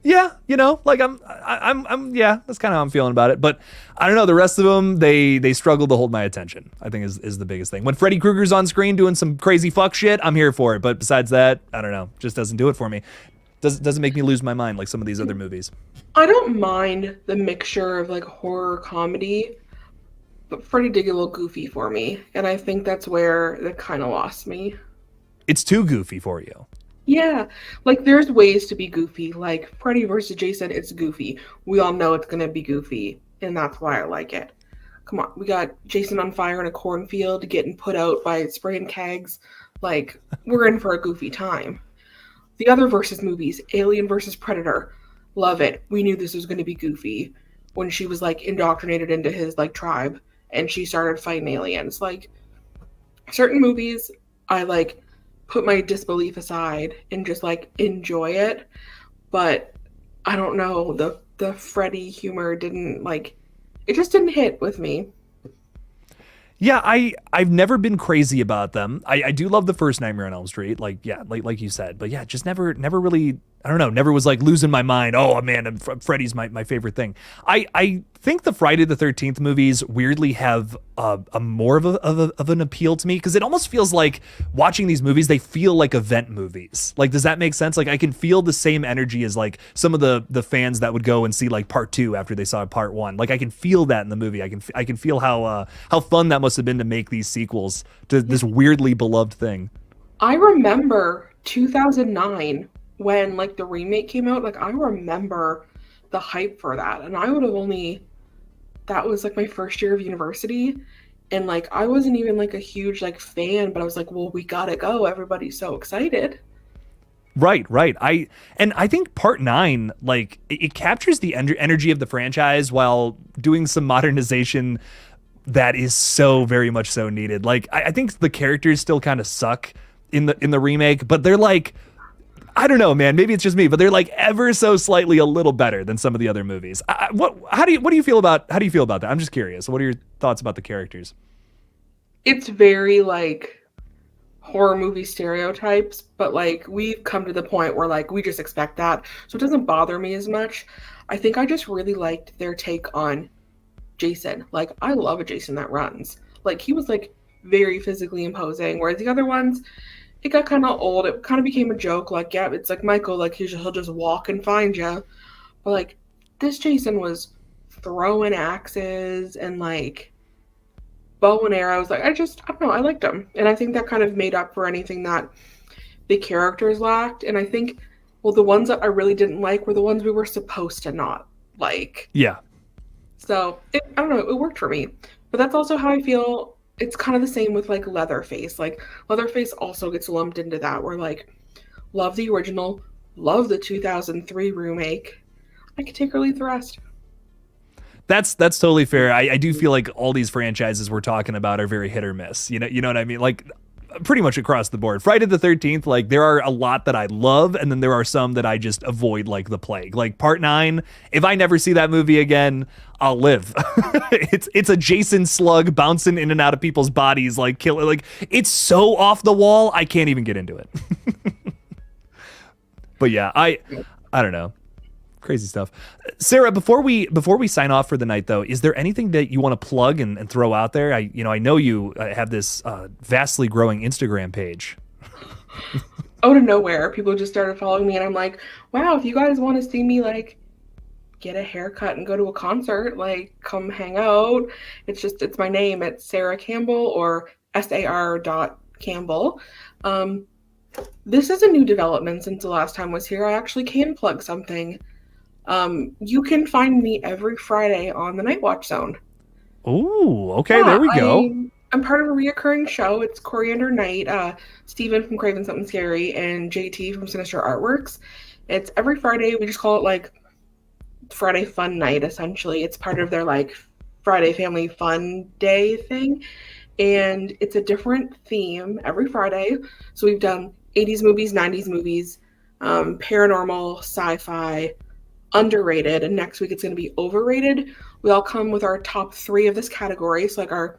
Yeah, you know, like I'm yeah, that's kind of how I'm feeling about it. But I don't know, the rest of them, they struggle to hold my attention, I think is the biggest thing. When Freddy Krueger's on screen doing some crazy fuck shit, I'm here for it. But besides that, I don't know, just doesn't do it for me. Doesn't make me lose my mind like some of these other movies. I don't mind the mixture of like horror comedy, but Freddy did get a little goofy for me. And I think that's where it kind of lost me. It's too goofy for you. Yeah, like there's ways to be goofy. Like Freddy versus Jason, it's goofy. We all know it's gonna be goofy, and that's why I like it. Come on, we got Jason on fire in a cornfield, getting put out by spraying kegs. Like, we're in for a goofy time. The other versus movies, Alien versus Predator, love it. We knew this was gonna be goofy when she was like indoctrinated into his like tribe and she started fighting aliens. Like, certain movies, I like put my disbelief aside and just like enjoy it. But I don't know, the Freddy humor didn't like, it just didn't hit with me. Yeah, I've never been crazy about them. I do love the first Nightmare on Elm Street, like yeah, like you said, but yeah, just never really, I don't know, never was like losing my mind. Oh man, Freddy's my favorite thing. I think the Friday the 13th movies weirdly have a more of an appeal to me, because it almost feels like watching these movies, they feel like event movies. Like, does that make sense? Like, I can feel the same energy as like some of the fans that would go and see like part 2 after they saw part 1. Like, I can feel that in the movie. I can feel how fun that must have been to make these sequels to this weirdly beloved thing. I remember 2009 when like the remake came out. Like, I remember the hype for that, and I would have only, that was like my first year of university, and like I wasn't even like a huge like fan, but I was like, well, we gotta go, everybody's so excited. Right. I think part 9, like, it captures the energy of the franchise while doing some modernization that is so very much so needed. Like, I think the characters still kind of suck in the remake, but they're like, I don't know, man. Maybe it's just me, but they're like ever so slightly a little better than some of the other movies. How do you feel about that? I'm just curious. What are your thoughts about the characters? It's very like horror movie stereotypes, but like we've come to the point where like we just expect that, so it doesn't bother me as much. I think I just really liked their take on Jason. Like, I love a Jason that runs. Like, he was like very physically imposing, whereas the other ones, it got kind of old. It kind of became a joke. Like, yeah, it's like Michael, like he'll just walk and find you. But like, this Jason was throwing axes and like bow and arrows. Like, I don't know, I liked him, and I think that kind of made up for anything that the characters lacked. And I think, well, the ones that I really didn't like were the ones we were supposed to not like. Yeah. So I don't know, it worked for me. But that's also how I feel. It's kind of the same with like Leatherface. Like, Leatherface also gets lumped into that, where like, love the original, love the 2003 remake. I could take or leave the rest. That's totally fair. I do feel like all these franchises we're talking about are very hit or miss. You know what I mean? Like, pretty much across the board. Friday the 13th, like, there are a lot that I love, and then there are some that I just avoid like the plague. Like part 9, if I never see that movie again, I'll live. It's a Jason slug bouncing in and out of people's bodies, like kill, like, it's so off the wall, I can't even get into it. But yeah, I don't know. Crazy stuff. Sarah, before we sign off for the night, though, is there anything that you want to plug and throw out there? I know you have this vastly growing Instagram page. Out of nowhere, people just started following me, and I'm like, wow, if you guys want to see me like get a haircut and go to a concert, like, come hang out. It's my name. It's Sarah Campbell, or SAR.Campbell. This is a new development since the last time I was here. I actually can plug something. You can find me every Friday on the Night Watch Zone. Oh, okay, yeah, there we go. I'm part of a reoccurring show. It's Coriander Night. Steven from Craven Something Scary and JT from Sinister Artworks. It's every Friday. We just call it like Friday Fun Night, essentially. It's part of their like Friday Family Fun Day thing. And it's a different theme every Friday. So we've done 80s movies, 90s movies, paranormal, sci-fi, underrated, and next week it's going to be overrated. We all come with our top 3 of this category, so like our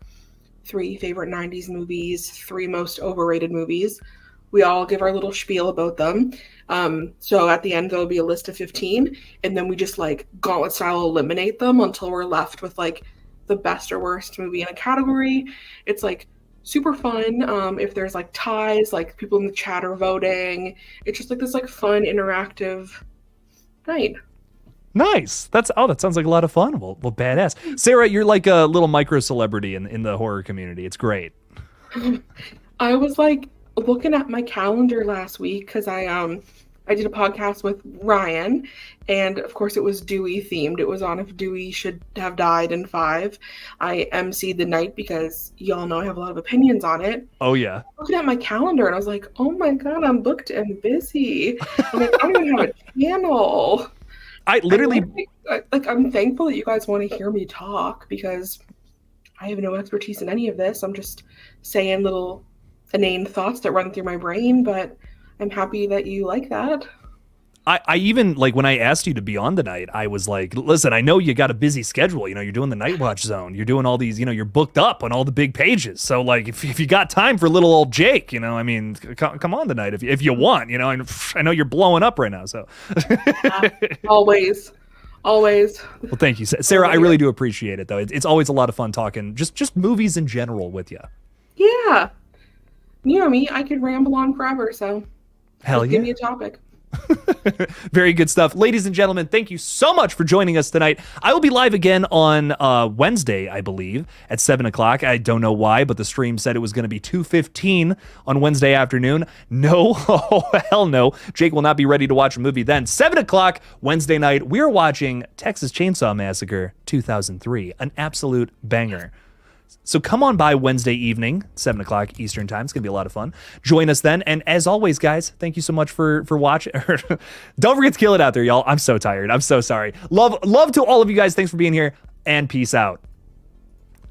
3 favorite 90s movies, 3 most overrated movies. We all give our little spiel about them. So at the end there'll be a list of 15, and then we just like gauntlet style eliminate them until we're left with like the best or worst movie in a category. It's like super fun. If there's like ties, like people in the chat are voting. It's just like this like fun interactive night. Nice. That sounds like a lot of fun. Well, badass. Sarah, you're like a little micro celebrity in the horror community. It's great. I was like looking at my calendar last week because I did a podcast with Ryan, and of course it was Dewey themed. It was on if Dewey should have died in 5. I emceed the night because y'all know I have a lot of opinions on it. Oh yeah. Looking at my calendar and I was like, oh my god, I'm booked and busy. I'm like, I don't even have a channel. I literally I'm thankful that you guys want to hear me talk because I have no expertise in any of this. I'm just saying little inane thoughts that run through my brain, but I'm happy that you like that. I even, like, when I asked you to be on tonight, I was like, listen, I know you got a busy schedule. You know, you're doing the Night Watch Zone. You're doing all these, you know, you're booked up on all the big pages. So, like, if you got time for little old Jake, you know, I mean, come on tonight if you want, you know. I know you're blowing up right now, so. Always. Well, thank you, Sarah. I really do appreciate it, though. It's always a lot of fun talking just movies in general with you. Yeah. You know me, I could ramble on forever, so hell yeah. Give me a topic. Very good stuff. Ladies and gentlemen, thank you so much for joining us tonight. I will be live again on Wednesday, I believe, at 7 o'clock. I don't know why, but the stream said it was going to be 2:15 on Wednesday afternoon. No, oh, hell no. Jake will not be ready to watch a movie then. 7 o'clock Wednesday night, we're watching Texas Chainsaw Massacre 2003, an absolute banger. So come on by Wednesday evening, 7 o'clock Eastern time. It's going to be a lot of fun. Join us then. And as always, guys, thank you so much for watching. Don't forget to kill it out there, y'all. I'm so tired. I'm so sorry. Love to all of you guys. Thanks for being here, and peace out.